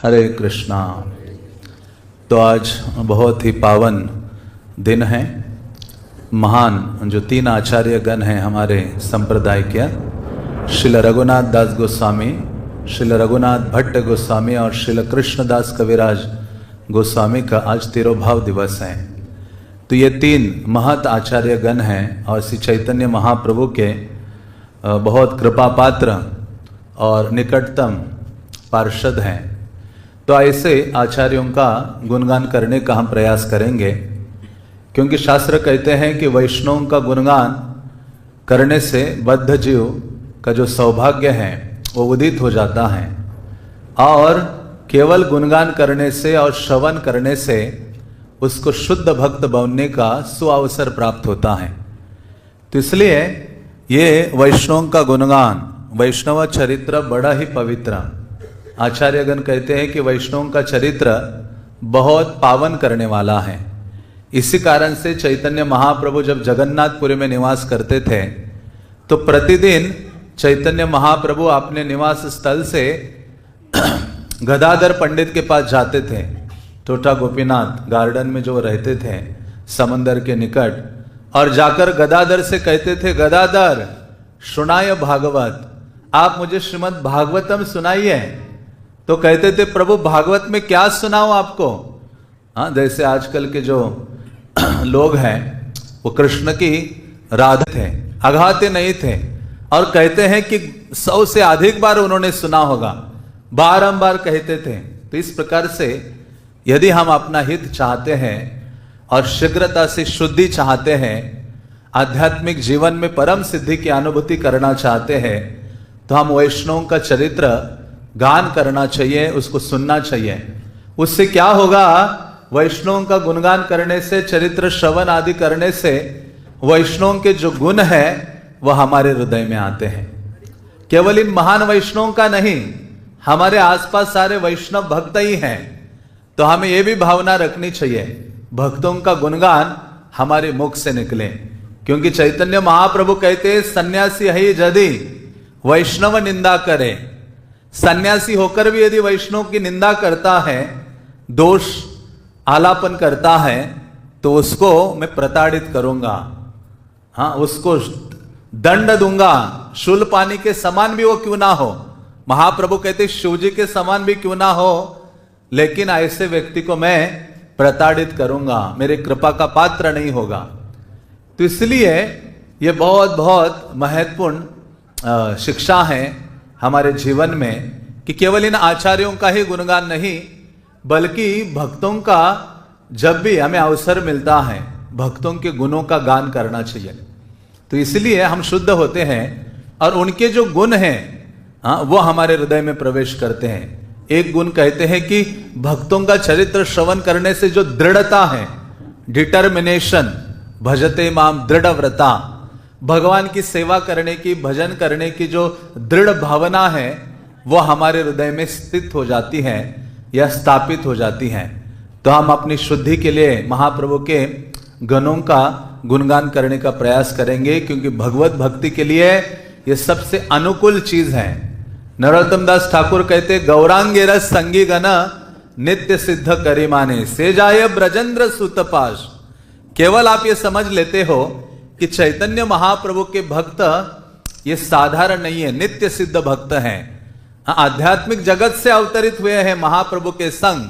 हरे कृष्णा। तो आज बहुत ही पावन दिन है। महान जो तीन आचार्य गण हैं हमारे संप्रदाय के, श्रील रघुनाथ दास गोस्वामी, श्रील रघुनाथ भट्ट गोस्वामी और श्रील कृष्णदास कविराज गोस्वामी का आज तिरोभाव दिवस है। तो ये तीन महत आचार्य गण हैं और श्री चैतन्य महाप्रभु के बहुत कृपा पात्र और निकटतम पार्षद हैं। तो ऐसे आचार्यों का गुणगान करने का हम प्रयास करेंगे, क्योंकि शास्त्र कहते हैं कि वैष्णवों का गुणगान करने से बद्ध जीव का जो सौभाग्य है वो उदित हो जाता है, और केवल गुणगान करने से और श्रवण करने से उसको शुद्ध भक्त बनने का सुअवसर प्राप्त होता है। तो इसलिए ये वैष्णवों का गुणगान, वैष्णव चरित्र बड़ा ही पवित्र। आचार्यगण कहते हैं कि वैष्णवों का चरित्र बहुत पावन करने वाला है। इसी कारण से चैतन्य महाप्रभु जब जगन्नाथपुरी में निवास करते थे तो प्रतिदिन चैतन्य महाप्रभु अपने निवास स्थल से गदाधर पंडित के पास जाते थे। टोटा गोपीनाथ गार्डन में जो रहते थे समंदर के निकट, और जाकर गदाधर से कहते थे, गदाधर सुनाय भागवत, आप मुझे श्रीमद् भागवतम सुनाइए। तो कहते थे, प्रभु भागवत में क्या सुनाऊं आपको। हाँ, जैसे आजकल के जो लोग हैं वो कृष्ण की राधा थे, अघाते नहीं थे, और कहते हैं कि 100 से अधिक बार उन्होंने सुना होगा, बारंबार कहते थे। तो इस प्रकार से यदि हम अपना हित चाहते हैं और शीघ्रता से शुद्धि चाहते हैं, आध्यात्मिक जीवन में परम सिद्धि की अनुभूति करना चाहते हैं, तो हम वैष्णवों का चरित्र गान करना चाहिए, उसको सुनना चाहिए। उससे क्या होगा, वैष्णवों का गुणगान करने से, चरित्र श्रवण आदि करने से वैष्णवों के जो गुण है वह हमारे हृदय में आते हैं। केवल इन महान वैष्णवों का नहीं, हमारे आसपास सारे वैष्णव भक्त ही हैं। तो हमें यह भी भावना रखनी चाहिए, भक्तों का गुणगान हमारे मुख से निकले, क्योंकि चैतन्य महाप्रभु कहते हैं, सन्यासी है यदि वैष्णव निंदा करे। सन्यासी होकर भी यदि वैष्णव की निंदा करता है, दोष आलापन करता है, तो उसको मैं प्रताड़ित करूंगा। हाँ, उसको दंड दूंगा, शूल पानी के समान भी वो क्यों ना हो। महाप्रभु कहते शिव जी के समान भी क्यों ना हो, लेकिन ऐसे व्यक्ति को मैं प्रताड़ित करूंगा, मेरे कृपा का पात्र नहीं होगा। तो इसलिए ये बहुत बहुत महत्वपूर्ण शिक्षा है हमारे जीवन में कि केवल इन आचार्यों का ही गुणगान नहीं, बल्कि भक्तों का जब भी हमें अवसर मिलता है भक्तों के गुणों का गान करना चाहिए। तो इसलिए हम शुद्ध होते हैं और उनके जो गुण हैं वो हमारे हृदय में प्रवेश करते हैं। एक गुण कहते हैं कि भक्तों का चरित्र श्रवण करने से जो दृढ़ता है, डिटर्मिनेशन, भजते माम दृढ़ व्रता, भगवान की सेवा करने की, भजन करने की जो दृढ़ भावना है वो हमारे हृदय में स्थित हो जाती है या स्थापित हो जाती है। तो हम अपनी शुद्धि के लिए महाप्रभु के गणों का गुणगान करने का प्रयास करेंगे, क्योंकि भगवत भक्ति के लिए ये सबसे अनुकूल चीज है। नरोत्तम दास ठाकुर कहते, गौरांगे रस संगी गण नित्य सिद्ध करी माने, से जाय ब्रजेंद्र सुतपाश। केवल आप ये समझ लेते हो कि चैतन्य महाप्रभु के भक्त ये साधारण नहीं है, नित्य सिद्ध भक्त हैं। आध्यात्मिक जगत से अवतरित हुए हैं महाप्रभु के संग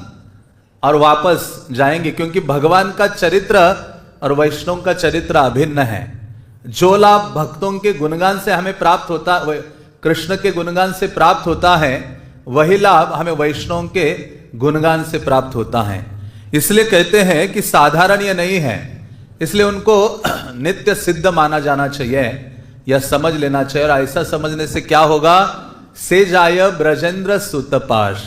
और वापस जाएंगे, क्योंकि भगवान का चरित्र और वैष्णव का चरित्र अभिन्न है। जो लाभ भक्तों के गुणगान से हमें प्राप्त होता, कृष्ण के गुणगान से प्राप्त होता है, वही लाभ हमें वैष्णव के गुणगान से प्राप्त होता है। इसलिए कहते हैं कि साधारण ये नहीं है, इसलिए उनको नित्य सिद्ध माना जाना चाहिए या समझ लेना चाहिए। और ऐसा समझने से क्या होगा, से जाय ब्रजेंद्र सुतपाश,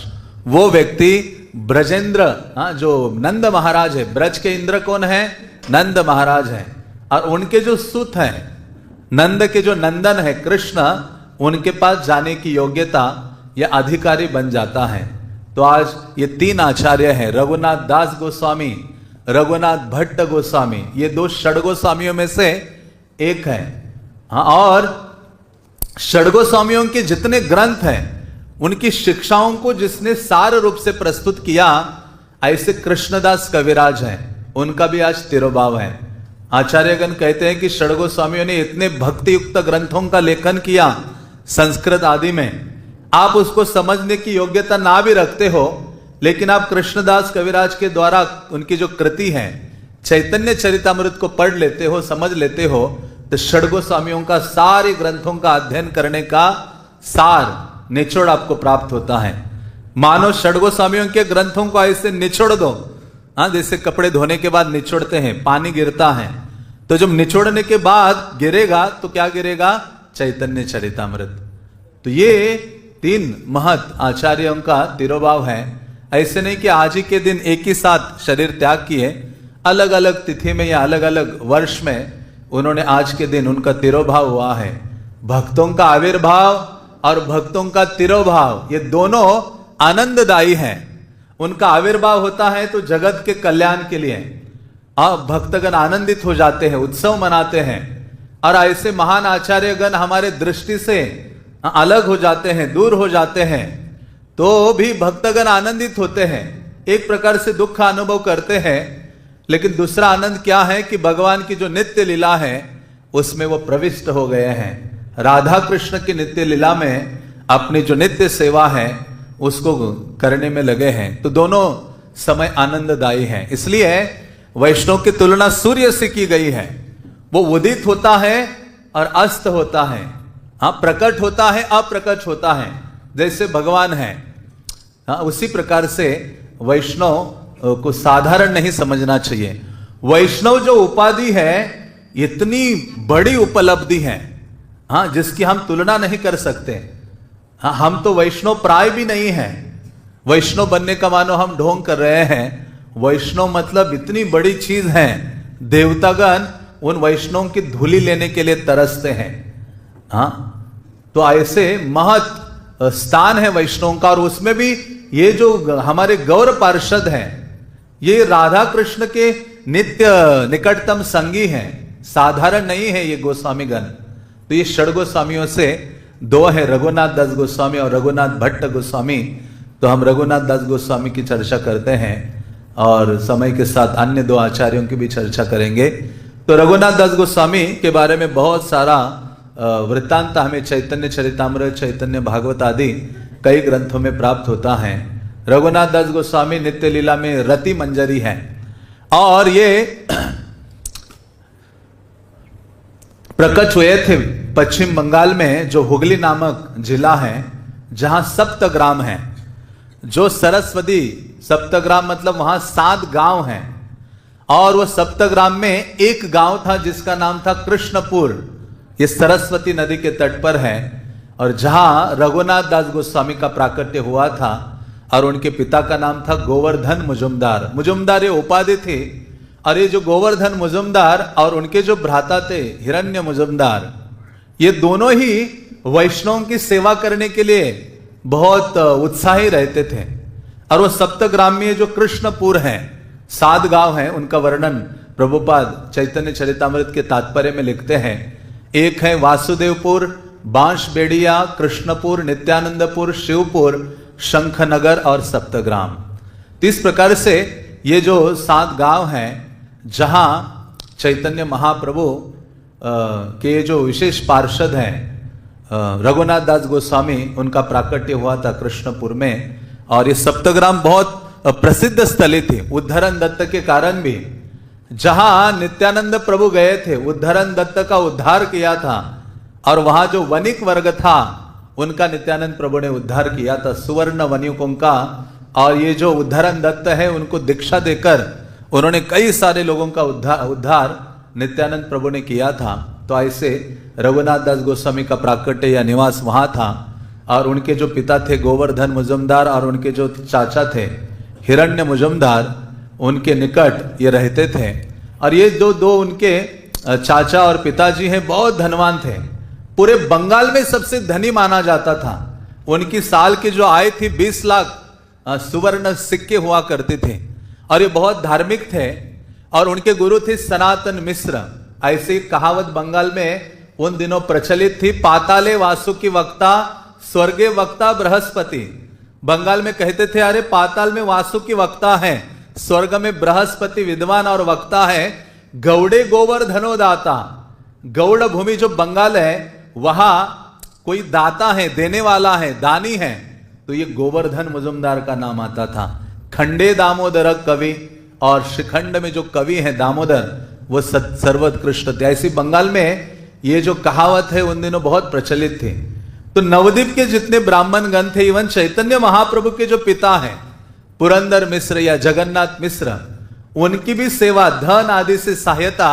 वो व्यक्ति ब्रजेंद्र, जो नंद महाराज है, ब्रज के इंद्र कौन है, नंद महाराज है, और उनके जो सुत हैं, नंद के जो नंदन है कृष्ण, उनके पास जाने की योग्यता या अधिकारी बन जाता है। तो आज ये तीन आचार्य हैं, रघुनाथ दास गोस्वामी, रघुनाथ भट्ट गोस्वामी, ये दो षड गोस्वामियों में से एक है। हाँ, और षड गोस्वामियों के जितने ग्रंथ हैं उनकी शिक्षाओं को जिसने सार रूप से प्रस्तुत किया, ऐसे कृष्णदास कविराज हैं, उनका भी आज तिरोभाव है। आचार्यगण कहते हैं कि षड गोस्वामियों ने इतने भक्ति युक्त ग्रंथों का लेखन किया संस्कृत आदि में, आप उसको समझने की योग्यता ना भी रखते हो, लेकिन आप कृष्णदास कविराज के द्वारा उनकी जो कृति है चैतन्य चरितामृत को पढ़ लेते हो, समझ लेते हो, तो षड गोस्वामियों का सारे ग्रंथों का अध्ययन करने का सार निचोड़ आपको प्राप्त होता है। मानो षड गोस्वामियों के ग्रंथों को ऐसे निचोड़ दो, हाँ, जैसे कपड़े धोने के बाद निचोड़ते हैं, पानी गिरता है, तो जब निचोड़ने के बाद गिरेगा तो क्या गिरेगा? चैतन्य चरितामृत। तो ये 3 महत आचार्यों का तिरोभाव है। ऐसे नहीं कि आज ही के दिन एक ही साथ शरीर त्याग किए, अलग अलग तिथि में या अलग अलग वर्ष में उन्होंने आज के दिन उनका तिरोभाव हुआ है। भक्तों का आविर्भाव और भक्तों का तिरोभाव ये दोनों आनंददायी हैं। उनका आविर्भाव होता है तो जगत के कल्याण के लिए, अब भक्तगण आनंदित हो जाते हैं, उत्सव मनाते हैं, और ऐसे महान आचार्यगण हमारे दृष्टि से अलग हो जाते हैं, दूर हो जाते हैं, तो भी भक्तगण आनंदित होते हैं, एक प्रकार से दुख का अनुभव करते हैं। लेकिन दूसरा आनंद क्या है कि भगवान की जो नित्य लीला है उसमें वो प्रविष्ट हो गए हैं। राधा कृष्ण की नित्य लीला में अपनी जो नित्य सेवा है उसको करने में लगे हैं, तो दोनों समय आनंददायी है। इसलिए वैष्णव की तुलना सूर्य से की गई है। वो उदित होता है और अस्त होता है, हाँ, प्रकट होता है, अप्रकट होता है, जैसे भगवान है। हाँ, उसी प्रकार से वैष्णव को साधारण नहीं समझना चाहिए। वैष्णव जो उपाधि है इतनी बड़ी उपलब्धि है, हाँ, जिसकी हम तुलना नहीं कर सकते। हाँ, हम तो वैष्णव प्राय भी नहीं है। वैष्णव बनने का मानो हम ढोंग कर रहे हैं। वैष्णव मतलब इतनी बड़ी चीज है, देवतागण उन वैष्णव की धूली लेने के लिए तरसते हैं। हाँ, तो ऐसे महत स्थान है वैष्णव का, और उसमें भी ये जो हमारे गौर पार्षद हैं ये राधा कृष्ण के नित्य निकटतम संगी हैं, साधारण नहीं है ये गोस्वामीगण। तो ये षड गोस्वामियों से 2 है, रघुनाथ दास गोस्वामी और रघुनाथ भट्ट गोस्वामी। तो हम रघुनाथ दास गोस्वामी की चर्चा करते हैं और समय के साथ अन्य 2 आचार्यों की भी चर्चा करेंगे। तो रघुनाथ दास गोस्वामी के बारे में बहुत सारा वृत्तांत हमें चैतन्य चरितामृत, चैतन्य भागवत आदि कई ग्रंथों में प्राप्त होता है। रघुनाथ दास गोस्वामी नित्य लीला में रति मंजरी है, और ये प्रकट हुए थे पश्चिम बंगाल में, जो हुगली नामक जिला है, जहां सप्तग्राम है। जो सरस्वती सप्तग्राम मतलब वहां 7 गांव हैं, और वो सप्तग्राम में एक गांव था जिसका नाम था कृष्णपुर। ये सरस्वती नदी के तट पर है, और जहां रघुनाथ दास गोस्वामी का प्राकट्य हुआ था, और उनके पिता का नाम था गोवर्धन मुजुमदार। मुजुमदार ये उपाधि थी, और ये जो गोवर्धन मुजुमदार और उनके जो भ्राता थे हिरण्य मुजुमदार, ये दोनों ही वैष्णव की सेवा करने के लिए बहुत उत्साही रहते थे। और वो सप्तग्राम में जो कृष्णपुर है, 7 गांव हैं, उनका वर्णन प्रभुपाद चैतन्य चरितामृत के तात्पर्य में लिखते हैं। एक है वासुदेवपुर, बांसबेड़िया, कृष्णपुर, नित्यानंदपुर, शिवपुर, शंखनगर और सप्तग्राम। तो इस प्रकार से ये जो 7 गांव हैं जहां चैतन्य महाप्रभु के जो विशेष पार्षद हैं रघुनाथ दास गोस्वामी, उनका प्राकट्य हुआ था कृष्णपुर में। और ये सप्तग्राम बहुत प्रसिद्ध स्थली थी उद्धरण दत्त के कारण भी। जहां नित्यानंद प्रभु गए थे, उद्धरण दत्त का उद्धार किया था, और वहां जो वणिक वर्ग था उनका नित्यानंद प्रभु ने उद्धार किया था, सुवर्ण वणिकों का। और ये जो उद्धरण दत्त है उनको दीक्षा देकर उन्होंने कई सारे लोगों का उद्धार नित्यानंद प्रभु ने किया था। तो ऐसे रघुनाथ दास गोस्वामी का प्राकट्य या निवास वहां था, और उनके जो पिता थे गोवर्धन मुजुमदार और उनके जो चाचा थे हिरण्य मुजुमदार, उनके निकट ये रहते थे। और ये जो 2 उनके चाचा और पिताजी हैं बहुत धनवान थे, पूरे बंगाल में सबसे धनी माना जाता था। उनकी साल की जो आय थी 20 लाख सुवर्ण सिक्के हुआ करते थे, और ये बहुत धार्मिक थे। और उनके गुरु थे सनातन मिश्र। ऐसी कहावत बंगाल में उन दिनों प्रचलित थी, पाताले वासुकी वक्ता स्वर्गे वक्ता बृहस्पति। बंगाल में कहते थे अरे पाताल में वासुकी वक्ता है, स्वर्ग में बृहस्पति विद्वान और वक्ता है। गौड़े गोवर्धनो दाता, गौड़ भूमि जो बंगाल है वहां कोई दाता है, देने वाला है, दानी है, तो ये गोवर्धन मुजुमदार का नाम आता था। खंडे दामोदर कवि, और शिखंड में जो कवि हैं दामोदर वो सर्वोत्कृष्ट थे। ऐसी बंगाल में ये जो कहावत है उन दिनों बहुत प्रचलित थी। तो नवद्वीप के जितने ब्राह्मण गण थे, इवन चैतन्य महाप्रभु के जो पिता हैं पुरंदर मिश्र या जगन्नाथ मिश्र, उनकी भी सेवा धन आदि से सहायता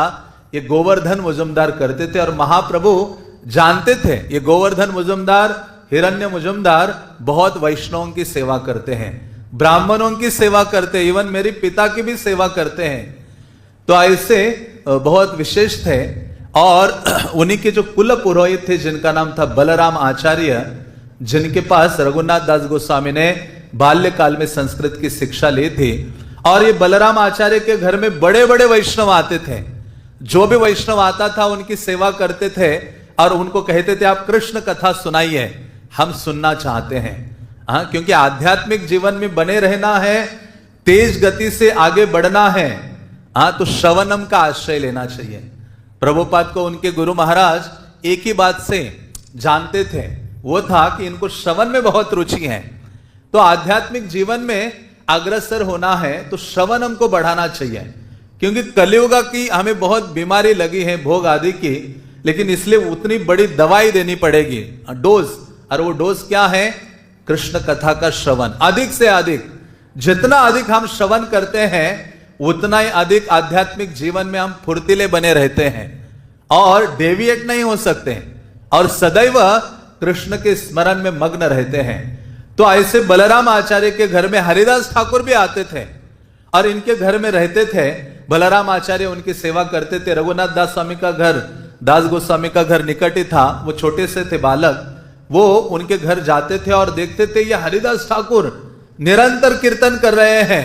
ये गोवर्धन मुजुमदार करते थे। और महाप्रभु जानते थे ये गोवर्धन मुजुमदार, हिरण्य मुजुमदार बहुत वैष्णवों की सेवा करते हैं, ब्राह्मणों की सेवा करते हैं, इवन मेरे पिता की भी सेवा करते हैं। तो ऐसे बहुत विशेष थे। और उन्हीं के जो कुल पुरोहित थे जिनका नाम था बलराम आचार्य, जिनके पास रघुनाथ दास गोस्वामी ने बाल्यकाल में संस्कृत की शिक्षा ली थी। और ये बलराम आचार्य के घर में बड़े बड़े वैष्णव आते थे, जो भी वैष्णव आता था उनकी सेवा करते थे और उनको कहते थे आप कृष्ण कथा सुनाइए, हम सुनना चाहते हैं। हाँ, क्योंकि आध्यात्मिक जीवन में बने रहना है, तेज गति से आगे बढ़ना है, हाँ, तो श्रवणम का आश्रय लेना चाहिए। प्रभुपाद को उनके गुरु महाराज एक ही बात से जानते थे, वो था कि इनको श्रवण में बहुत रुचि है। तो आध्यात्मिक जीवन में अग्रसर होना है तो श्रवण हमको बढ़ाना चाहिए, क्योंकि कलियुग की हमें बहुत बीमारी लगी है भोग आदि की, लेकिन इसलिए उतनी बड़ी दवाई देनी पड़ेगी, डोज। और वो डोज क्या है? कृष्ण कथा का श्रवण। अधिक से अधिक, जितना अधिक हम श्रवण करते हैं उतना ही अधिक आध्यात्मिक जीवन में हम फुर्तीले बने रहते हैं और डेविएट नहीं हो सकते और सदैव कृष्ण के स्मरण में मग्न रहते हैं। तो ऐसे बलराम आचार्य के घर में हरिदास ठाकुर भी आते थे और इनके घर में रहते थे। बलराम आचार्य उनकी सेवा करते थे। रघुनाथ दास स्वामी का घर, दास गोस्वामी का घर निकट ही था, वो छोटे से थे बालक, वो उनके घर जाते थे और देखते थे ये हरिदास ठाकुर निरंतर कीर्तन कर रहे हैं।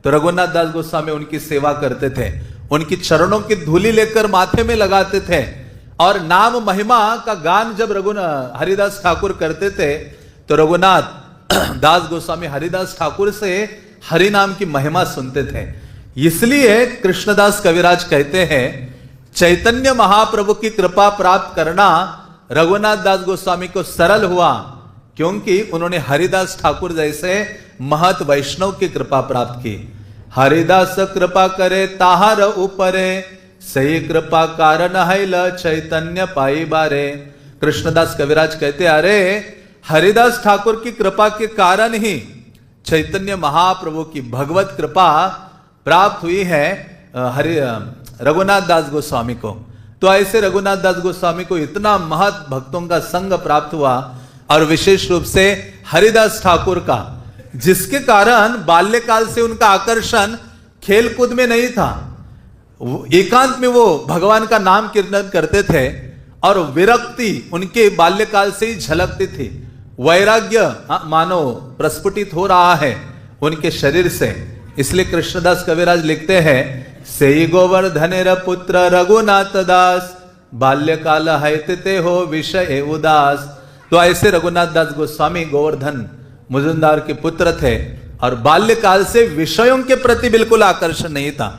तो रघुनाथ दास गोस्वामी उनकी सेवा करते थे, उनकी चरणों की धूली लेकर माथे में लगाते थे और नाम महिमा का गान जब हरिदास ठाकुर करते थे तो रघुनाथ दास गोस्वामी हरिदास ठाकुर से हरि नाम की महिमा सुनते थे। इसलिए कृष्णदास कविराज कहते हैं चैतन्य महाप्रभु की कृपा प्राप्त करना रघुनाथ दास गोस्वामी को सरल हुआ, क्योंकि उन्होंने हरिदास ठाकुर जैसे महत वैष्णव की कृपा प्राप्त की। हरिदास कृपा करे ताहार ऊपरे, सही कृपा कारण है चैतन्य पाई बारे। कृष्णदास कविराज कहते अरे हरिदास ठाकुर की कृपा के कारण ही चैतन्य महाप्रभु की भगवत कृपा प्राप्त हुई है रघुनाथ दास गोस्वामी को। तो ऐसे रघुनाथ दास गोस्वामी को इतना महत भक्तों का संग प्राप्त हुआ और विशेष रूप से हरिदास ठाकुर का, जिसके कारण बाल्यकाल से उनका आकर्षण खेलकूद में नहीं था। एकांत में वो भगवान का नाम कीर्तन करते थे और विरक्ति उनके बाल्यकाल से ही झलकती थी। वैराग्य मानो प्रस्फुटित हो रहा है उनके शरीर से। इसलिए कृष्णदास कविराज लिखते हैं सेई गोवर्धनेर पुत्र रघुनाथ दास, बाल्यकाल हैते हो विषय उदास। तो ऐसे रघुनाथ दास गोस्वामी गोवर्धन मुजुमदार के पुत्र थे और बाल्यकाल से विषयों के प्रति बिल्कुल आकर्षण नहीं था।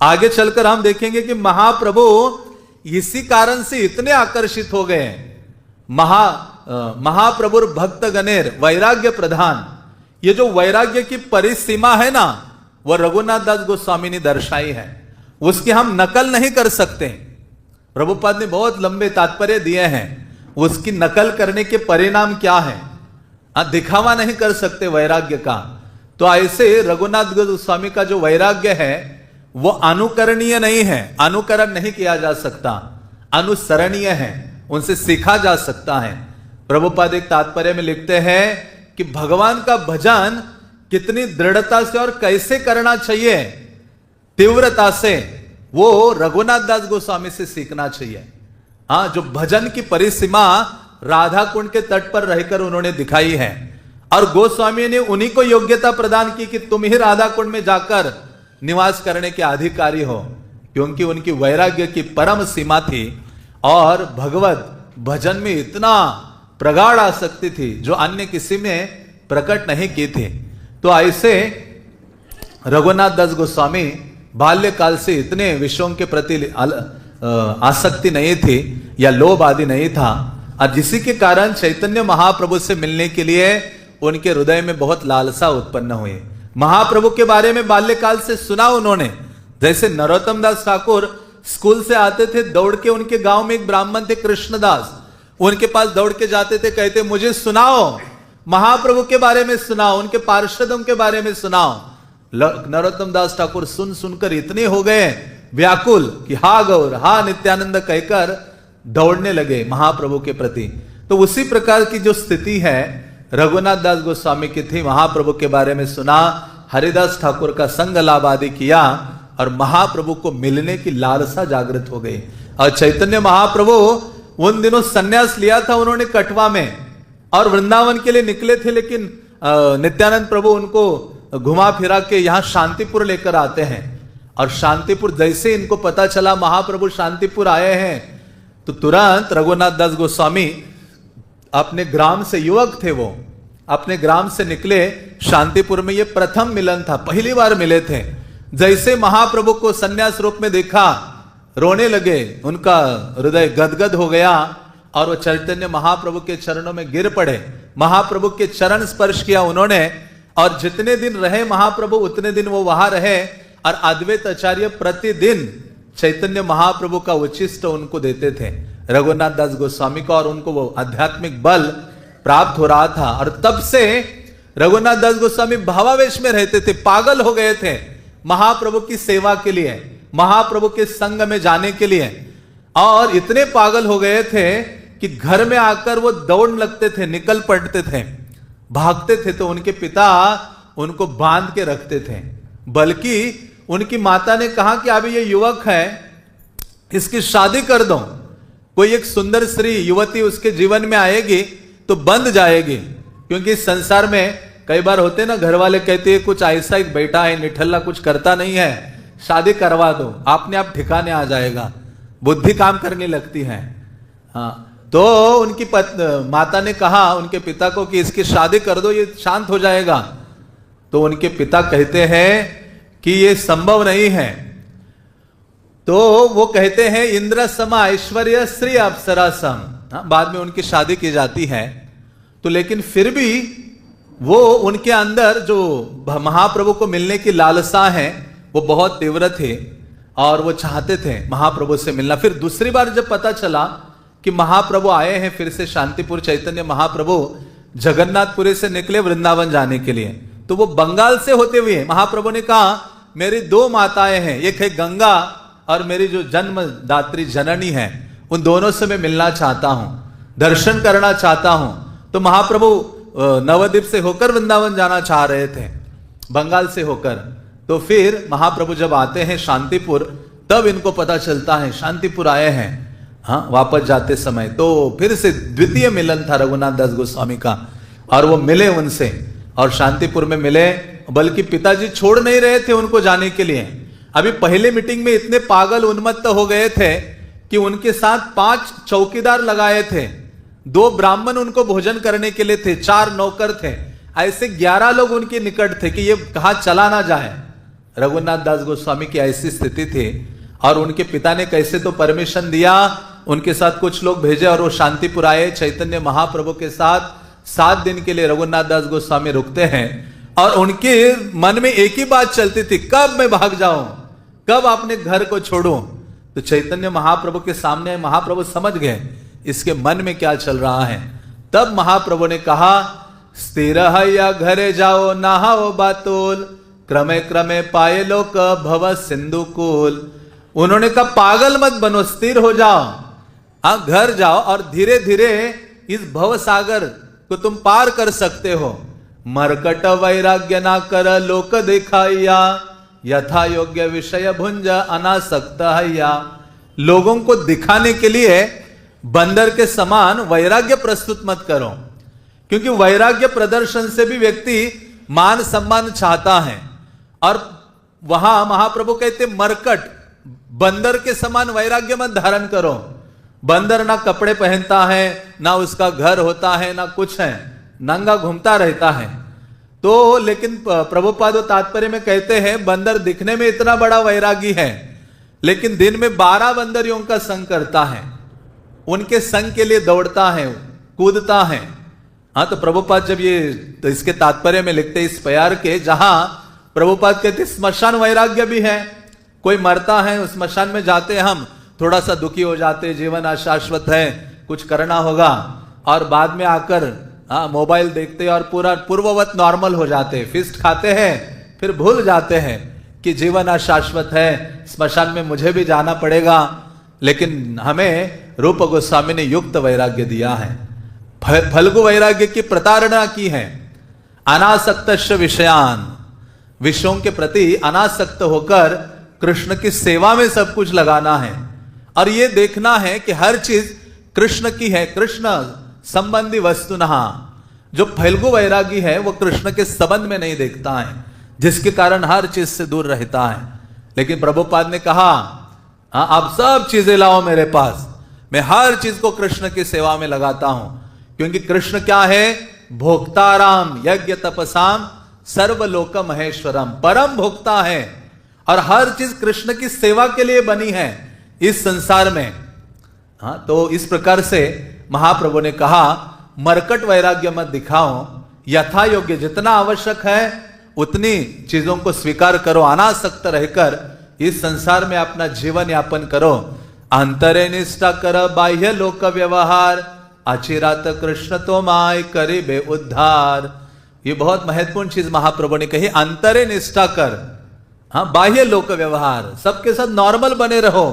आगे चलकर हम देखेंगे कि महाप्रभु इसी कारण से इतने आकर्षित हो गए। महाप्रभु भक्त गणेर वैराग्य प्रधान, ये जो वैराग्य की परिसीमा है ना, वह रघुनाथ दास गोस्वामी ने दर्शाई है, उसकी हम नकल नहीं कर सकते। प्रभुपाद ने बहुत लंबे तात्पर्य दिए हैं, उसकी नकल करने के परिणाम क्या है, दिखावा नहीं कर सकते वैराग्य का। तो ऐसे रघुनाथ गोस्वामी का जो वैराग्य है वो अनुकरणीय नहीं है, अनुकरण नहीं किया जा सकता, अनुसरणीय है, उनसे सीखा जा सकता है। प्रभुपाद एक तात्पर्य में लिखते हैं कि भगवान का भजन कितनी दृढ़ता से और कैसे करना चाहिए, तीव्रता से, वो रघुनाथ दास गोस्वामी से सीखना चाहिए। हाँ, जो भजन की परिसीमा राधा कुंड के तट पर रहकर उन्होंने दिखाई है और गोस्वामी ने उन्हीं को योग्यता प्रदान की कि तुम ही राधा कुंड में जाकर निवास करने के अधिकारी हो, क्योंकि उनकी वैराग्य की परम सीमा थी और भगवत भजन में इतना प्रगाढ़ आसक्ति थी जो अन्य किसी में प्रकट नहीं की थी। तो ऐसे रघुनाथ दास गोस्वामी बाल्यकाल से इतने विषयों के प्रति आसक्ति नहीं थी या लोभ आदि नहीं था, और जिसी के कारण चैतन्य महाप्रभु से मिलने के लिए उनके हृदय में बहुत लालसा उत्पन्न हुई। महाप्रभु के बारे में बाल्यकाल से सुना उन्होंने। जैसे नरोत्तम दास ठाकुर स्कूल से आते थे, दौड़ के उनके गांव में एक ब्राह्मण थे कृष्णदास, उनके पास दौड़ के जाते थे, कहते मुझे सुनाओ, महाप्रभु के बारे में सुनाओ, उनके पार्षदों के बारे में सुनाओ। नरोत्तम दास ठाकुर सुन सुनकर इतने हो गए व्याकुल कि हा गौर हा नित्यानंद कहकर दौड़ने लगे महाप्रभु के प्रति। तो उसी प्रकार की जो स्थिति है रघुनाथ दास गोस्वामी की थी। महाप्रभु के बारे में सुना, हरिदास ठाकुर का संग लाभ आदि किया और महाप्रभु को मिलने की लालसा जागृत हो गई। और चैतन्य महाप्रभु उन दिनों सन्यास लिया था उन्होंने कटवा में, और वृंदावन के लिए निकले थे, लेकिन नित्यानंद प्रभु उनको घुमा फिरा के यहाँ शांतिपुर लेकर आते हैं। और शांतिपुर जैसे इनको पता चला महाप्रभु शांतिपुर आए हैं, तो तुरंत रघुनाथ दास गोस्वामी अपने ग्राम से, युवक थे वो, अपने ग्राम से निकले शांतिपुर में। ये प्रथम मिलन था, पहली बार मिले थे। जैसे महाप्रभु को सन्यास रूप में देखा रोने लगे, उनका हृदय गदगद हो गया और वो चैतन्य महाप्रभु के चरणों में गिर पड़े। महाप्रभु के चरण स्पर्श किया उन्होंने, और जितने दिन रहे महाप्रभु उतने दिन वो वहां रहे। और अद्वैत आचार्य प्रतिदिन चैतन्य महाप्रभु का उच्चिष्ट उनको देते थे, रघुनाथ दास गोस्वामी को, और उनको वो आध्यात्मिक बल प्राप्त हो रहा था। और तब से रघुनाथ दास गोस्वामी भावावेश में रहते थे, पागल हो गए थे महाप्रभु की सेवा के लिए, महाप्रभु के संग में जाने के लिए। और इतने पागल हो गए थे कि घर में आकर वो दौड़ लगते थे, निकल पड़ते थे, भागते थे। तो उनके पिता उनको बांध के रखते थे, बल्कि उनकी माता ने कहा कि अभी ये युवक है, इसकी शादी कर दो, कोई एक सुंदर स्त्री युवती उसके जीवन में आएगी तो बंध जाएगी। क्योंकि इस संसार में कई बार होते ना, घर वाले कहते हैं कुछ ऐसा एक बेटा है निठल्ला, कुछ करता नहीं है, शादी करवा दो, आपने आप ठिकाने आ जाएगा, बुद्धि काम करने लगती है। हाँ, तो उनकी माता ने कहा उनके पिता को कि इसकी शादी कर दो, ये शांत हो जाएगा। तो उनके पिता कहते हैं कि ये संभव नहीं है। तो वो कहते हैं इंद्र समा ऐश्वर्य श्री अप्सरा सम। बाद में उनकी शादी की जाती है। तो लेकिन फिर भी वो उनके अंदर जो महाप्रभु को मिलने की लालसा है वो बहुत तीव्र थे, और वो चाहते थे महाप्रभु से मिलना। फिर दूसरी बार जब पता चला कि महाप्रभु आए हैं फिर से शांतिपुर, चैतन्य महाप्रभु जगन्नाथपुरी से निकले वृंदावन जाने के लिए, तो वो बंगाल से होते हुए महाप्रभु ने कहा मेरी दो माताएं हैं, एक है गंगा और मेरी जो जन्मदात्री जननी है, उन दोनों से मैं मिलना चाहता हूं, दर्शन करना चाहता हूं। तो महाप्रभु नवद्वीप से होकर वृंदावन जाना चाह रहे थे, बंगाल से होकर। तो फिर महाप्रभु जब आते हैं शांतिपुर, तब इनको पता चलता है शांतिपुर आए हैं। हाँ, वापस जाते समय तो फिर से द्वितीय मिलन था रघुनाथ दास गोस्वामी का, और वो मिले उनसे और शांतिपुर में मिले। बल्कि पिताजी छोड़ नहीं रहे थे उनको जाने के लिए। अभी पहले मीटिंग में इतने पागल उन्मत्त हो गए थे कि उनके साथ 5 चौकीदार लगाए थे, 2 ब्राह्मण उनको भोजन करने के लिए थे, 4 नौकर थे, ऐसे 11 लोग उनके निकट थे कि ये कहां चला ना जाए। रघुनाथ दास गोस्वामी की ऐसी स्थिति थी, और उनके पिता ने कैसे तो परमिशन दिया, उनके साथ कुछ लोग भेजे और वो शांतिपुर आए। चैतन्य महाप्रभु के साथ 7 दिन के लिए रघुनाथ दास गोस्वामी रुकते हैं, और उनके मन में एक ही बात चलती थी, कब मैं भाग जाऊं, कब अपने घर को छोड़ूं। तो चैतन्य महाप्रभु के सामने महाप्रभु समझ गए इसके मन में क्या चल रहा है। तब महाप्रभु ने कहा स्थिर है या घरे जाओ नहाओ बातोल, क्रमे क्रमे पाए लोक भव सिंधु कूल। उन्होंने कहा पागल मत बनो, स्थिर हो जाओ, घर जाओ और धीरे धीरे इस भव सागर को तुम पार कर सकते हो। मरकट वैराग्य ना कर लोक दिखाइया, यथा योग्य विषय भुंज अनासक्त हैया। लोगों को दिखाने के लिए बंदर के समान वैराग्य प्रस्तुत मत करो, क्योंकि वैराग्य प्रदर्शन से भी व्यक्ति मान सम्मान चाहता है। और वहां महाप्रभु कहते मरकट, बंदर के समान वैराग्य मत धारण करो, बंदर ना कपड़े पहनता है, ना उसका घर होता है, ना कुछ है, नंगा घूमता रहता है। तो लेकिन प्रभुपाद तात्पर्य में कहते हैं बंदर दिखने में इतना बड़ा वैरागी है, लेकिन दिन में 12 बंदरियों का संग करता है, उनके संग के लिए दौड़ता है, कूदता है। हाँ, तो प्रभुपाद जब ये तो इसके तात्पर्य में लिखते इस प्यार के, जहां प्रभुपाद कहते स्मशान वैराग्य भी है। कोई मरता है, उस स्मशान में जाते हम, थोड़ा सा दुखी हो जाते, जीवन अशाश्वत है, कुछ करना होगा, और बाद में आकर मोबाइल देखते और पूरा पूर्ववत नॉर्मल हो जाते, फिस्ट खाते हैं, फिर भूल जाते हैं कि जीवन अशाश्वत है, स्मशान में मुझे भी जाना पड़ेगा। लेकिन हमें रूप गोस्वामी ने युक्त वैराग्य दिया है, फल्गु वैराग्य की प्रताड़ना की है। अनासक्त विषयान, विषयों के प्रति अनासक्त होकर कृष्ण की सेवा में सब कुछ लगाना है, और ये देखना है कि हर चीज कृष्ण की है, कृष्ण संबंधी वस्तुनः। जो फल्गु वैरागी है वो कृष्ण के संबंध में नहीं देखता है, जिसके कारण हर चीज से दूर रहता है। लेकिन प्रभुपाद ने कहा आप सब चीजें लाओ मेरे पास, मैं हर चीज को कृष्ण की सेवा में लगाता हूं, क्योंकि कृष्ण क्या है? भोक्ताराम यज्ञ तपसाम सर्वलोक महेश्वरम, परम भोक्ता है, और हर चीज कृष्ण की सेवा के लिए बनी है इस संसार में। हाँ, तो इस प्रकार से महाप्रभु ने कहा मरकट वैराग्य मत दिखाओ, यथा योग्य जितना आवश्यक है उतनी चीजों को स्वीकार करो, अनासक्त रहकर इस संसार में अपना जीवन यापन करो। अंतरे निष्ठा कर बाह्य लोक व्यवहार, अचिरात कृष्ण तो माय करीबे उद्धार। ये बहुत महत्वपूर्ण चीज महाप्रभु ने कही, अंतरे निष्ठा कर। हाँ, बाह्य लोक व्यवहार, सबके साथ नॉर्मल बने रहो,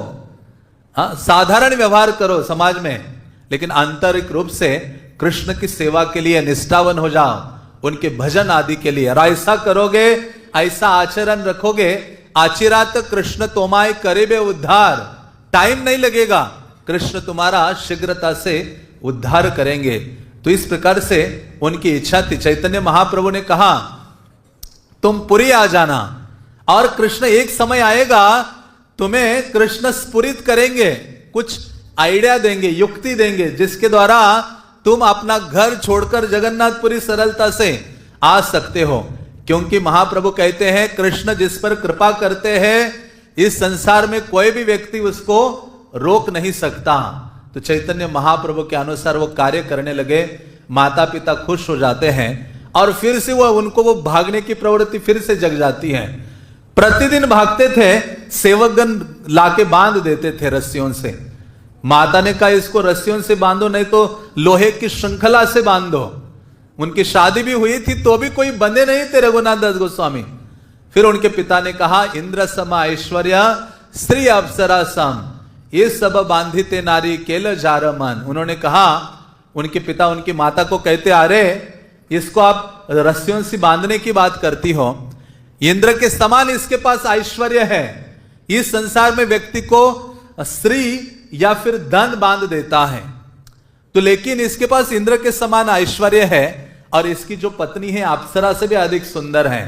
हाँ, साधारण व्यवहार करो समाज में, लेकिन आंतरिक रूप से कृष्ण की सेवा के लिए निष्ठावन हो जाओ, उनके भजन आदि के लिए। और ऐसा करोगे, ऐसा आचरण रखोगे, आचिरात कृष्ण तोमाय करीबे उद्धार, टाइम नहीं लगेगा, कृष्ण तुम्हारा शीघ्रता से उद्धार करेंगे। तो इस प्रकार से उनकी इच्छा थी। चैतन्य महाप्रभु ने कहा तुम पुरी आ जाना, और कृष्ण एक समय आएगा तुम्हें कृष्ण स्फुरित करेंगे, कुछ आइडिया देंगे, युक्ति देंगे, जिसके द्वारा तुम अपना घर छोड़कर जगन्नाथपुरी सरलता से आ सकते हो। क्योंकि महाप्रभु कहते हैं कृष्ण जिस पर कृपा करते हैं इस संसार में कोई भी व्यक्ति उसको रोक नहीं सकता। तो चैतन्य महाप्रभु के अनुसार वो कार्य करने लगे, माता पिता खुश हो जाते हैं, और फिर से उनको वो भागने की प्रवृत्ति फिर से जग जाती है। प्रतिदिन भागते थे, सेवकगण लाके बांध देते थे रस्सियों से। माता ने कहा इसको रस्सियों से बांधो, नहीं तो लोहे की श्रृंखला से बांधो। उनकी शादी भी हुई थी तो भी कोई बंधे नहीं थे रघुनाथ दास गोस्वामी। फिर उनके पिता ने कहा इंद्र सम ऐश्वर्य स्त्री अप्सरा सम, ये सब बांधिते नारी केल जार मन। उन्होंने कहा, उनके पिता उनकी माता को कहते, अरे इसको आप रस्सियों से बांधने की बात करती हो, इंद्र के समान इसके पास ऐश्वर्य है। इस संसार में व्यक्ति को स्त्री या फिर धन बांध देता है, तो लेकिन इसके पास इंद्र के समान ऐश्वर्य है, और इसकी जो पत्नी है अप्सरा से भी अधिक सुंदर है,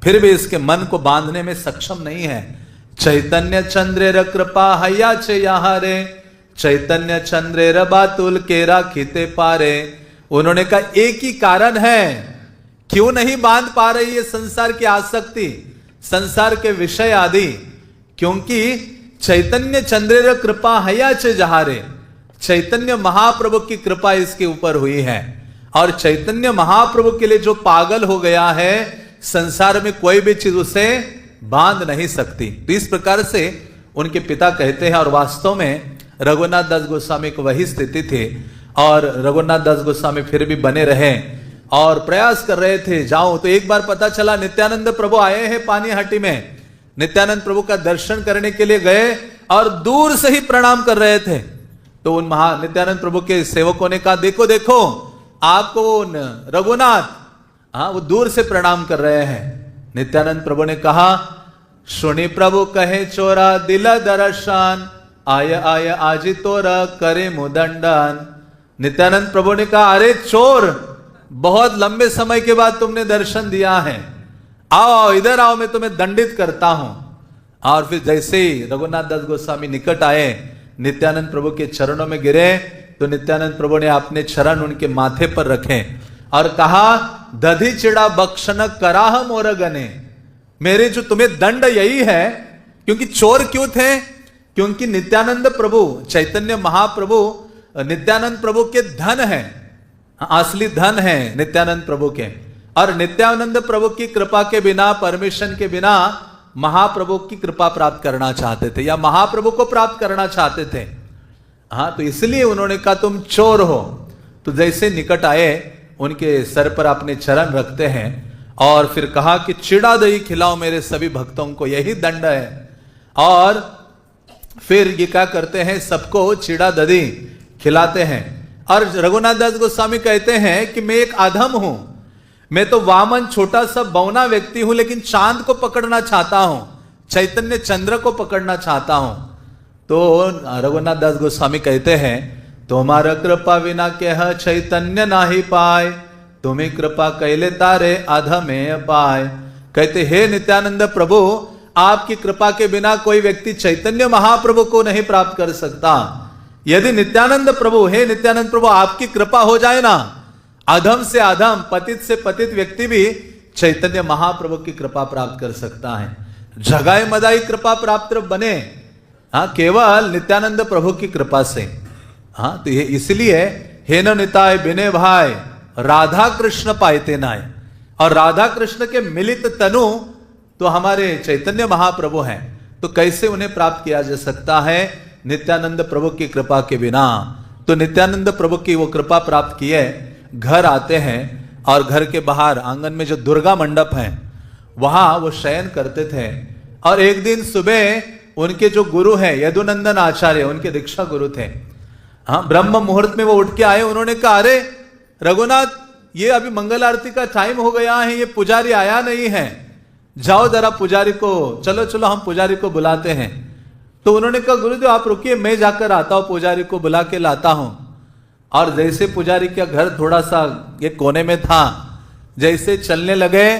फिर भी इसके मन को बांधने में सक्षम नहीं है। चैतन्य चंद्रेर कृपा हया चे यहाँ रे, चैतन्य चंद्रेर बातुल केरा खीते पारे। उन्होंने कहा एक ही कारण है क्यों नहीं बांध पा रही है संसार की आसक्ति, संसार के विषय आदि, क्योंकि चैतन्य चंद्रेर कृपा हया चे जहारे, चैतन्य महाप्रभु की कृपा इसके ऊपर हुई है। और चैतन्य महाप्रभु के लिए जो पागल हो गया है, संसार में कोई भी चीज उसे बांध नहीं सकती। तो इस प्रकार से उनके पिता कहते हैं, और वास्तव में रघुनाथ दास गोस्वामी को वही स्थिति थी। और रघुनाथ दास गोस्वामी फिर भी बने रहे और प्रयास कर रहे थे जाओ। तो एक बार पता चला नित्यानंद प्रभु आए हैं पानीहाटी में, नित्यानंद प्रभु का दर्शन करने के लिए गए और दूर से ही प्रणाम कर रहे थे। तो उन नित्यानंद प्रभु के सेवकों ने कहा देखो देखो आपको रघुनाथ, हाँ, वो दूर से प्रणाम कर रहे हैं। नित्यानंद प्रभु ने कहा सुनी प्रभु कहे चोरा दिल दर्शन, आय आय आजी तोरा करे मुदंडन। नित्यानंद प्रभु ने कहा अरे चोर, बहुत लंबे समय के बाद तुमने दर्शन दिया है, आओ आओ इधर आओ, मैं तुम्हें दंडित करता हूं। और फिर जैसे ही रघुनाथ दास गोस्वामी निकट आए, नित्यानंद प्रभु के चरणों में गिरे तो नित्यानंद प्रभु ने अपने चरण उनके माथे पर रखे और कहा, दधि चिड़ा बख्शन कराह मोर गने। मेरे जो तुम्हें दंड यही है, क्योंकि चोर क्यों थे? क्योंकि नित्यानंद प्रभु चैतन्य महाप्रभु नित्यानंद प्रभु के धन है, असली धन है नित्यानंद प्रभु के। और नित्यानंद प्रभु की कृपा के बिना, परमिशन के बिना महाप्रभु की कृपा प्राप्त करना चाहते थे या महाप्रभु को प्राप्त करना चाहते थे। हाँ, तो इसलिए उन्होंने कहा तुम चोर हो। तो जैसे निकट आए उनके सर पर अपने चरण रखते हैं और फिर कहा कि चिड़ा दही खिलाओ मेरे सभी भक्तों को, यही दंड है। और फिर ये क्या करते हैं, सबको चिड़ा दही खिलाते हैं। और रघुनाथ दास गोस्वामी कहते हैं कि मैं एक अधम हूं, मैं तो वामन छोटा सा बौना व्यक्ति हूं, लेकिन चांद को पकड़ना चाहता हूं, चैतन्य चंद्र को पकड़ना चाहता हूं। तो रघुनाथ दास गोस्वामी कहते हैं, तुम्हारा कृपा बिना कह चैतन्य नाही पाए, तुम्हें कृपा कैले तारे अधमे पाए। कहते हे नित्यानंद प्रभु, आपकी कृपा के बिना कोई व्यक्ति चैतन्य महाप्रभु को नहीं प्राप्त कर सकता। यदि नित्यानंद प्रभु, हे नित्यानंद प्रभु, आपकी कृपा हो जाए ना, अधम से अधम, पतित से पतित व्यक्ति भी चैतन्य महाप्रभु की कृपा प्राप्त कर सकता है। जगाए मदाई कृपा प्राप्त बने, हाँ, केवल नित्यानंद प्रभु की कृपा से। हाँ, तो ये इसलिए हे न निताय बिने भाई राधा कृष्ण पाइते नाय। और राधा कृष्ण के मिलित तनु तो हमारे चैतन्य महाप्रभु हैं, तो कैसे उन्हें प्राप्त किया जा सकता है? नित्यानंद प्रभु की कृपा के बिना। तो नित्यानंद प्रभु की वो कृपा प्राप्त किए, घर आते हैं और घर के बाहर आंगन में जो दुर्गा मंडप है वहां वो शयन करते थे। और एक दिन सुबह उनके जो गुरु हैं यदुनंदन आचार्य, उनके दीक्षा गुरु थे, हाँ, ब्रह्म मुहूर्त में वो उठ के आए। उन्होंने कहा, अरे रघुनाथ, ये अभी मंगल आरती का टाइम हो गया है, ये पुजारी आया नहीं है, जाओ जरा पुजारी को, चलो चलो हम पुजारी को बुलाते हैं। तो उन्होंने कहा, गुरुदेव आप रुकिए, मैं जाकर आता हूं, पुजारी को बुला के लाता हूं। और जैसे पुजारी का घर थोड़ा सा ये कोने में था, जैसे चलने लगे,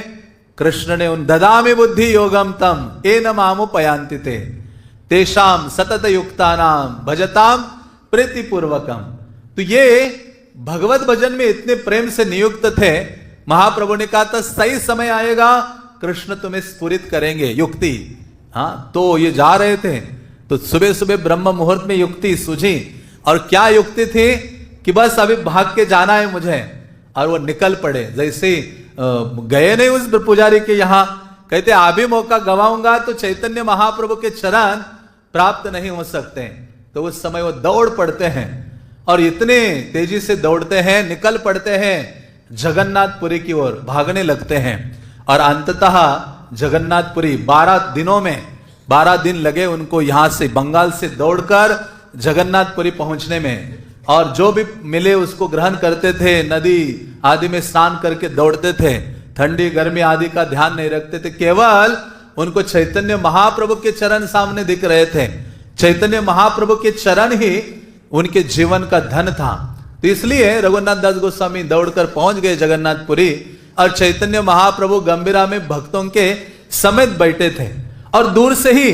कृष्ण ने उन ददामि बुद्धि योगम तम ए न मामो पयांति ते तेषाम सतत युक्तानाम भजताम प्रीति पूर्वकम। तो ये भगवत भजन में इतने प्रेम से नियुक्त थे, महाप्रभु ने कहा था सही समय आएगा, कृष्ण तुम्हें स्फुरित करेंगे युक्ति। हाँ, तो ये जा रहे थे, तो सुबह सुबह ब्रह्म मुहूर्त में युक्ति सूझी। और क्या युक्ति थी कि बस अभी भाग के जाना है मुझे, और वो निकल पड़े। जैसे गए नहीं उस पुजारी के यहां, कहते अभी मौका गवाऊंगा तो चैतन्य महाप्रभु के चरण प्राप्त नहीं हो सकते। तो उस समय वो दौड़ पड़ते हैं और इतने तेजी से दौड़ते हैं, निकल पड़ते हैं जगन्नाथपुरी की ओर, भागने लगते हैं। और अंततः जगन्नाथपुरी 12 दिन लगे उनको, यहां से बंगाल से दौड़कर जगन्नाथपुरी पहुंचने में। और जो भी मिले उसको ग्रहण करते थे, नदी आदि में स्नान करके दौड़ते थे, ठंडी गर्मी आदि का ध्यान नहीं रखते थे, केवल उनको चैतन्य महाप्रभु के चरण सामने दिख रहे थे। चैतन्य महाप्रभु के चरण ही उनके जीवन का धन था। तो इसलिए रघुनाथ दास गोस्वामी दौड़कर पहुंच गए जगन्नाथपुरी, और चैतन्य महाप्रभु गंभीरा में भक्तों के समेत बैठे थे। और दूर से ही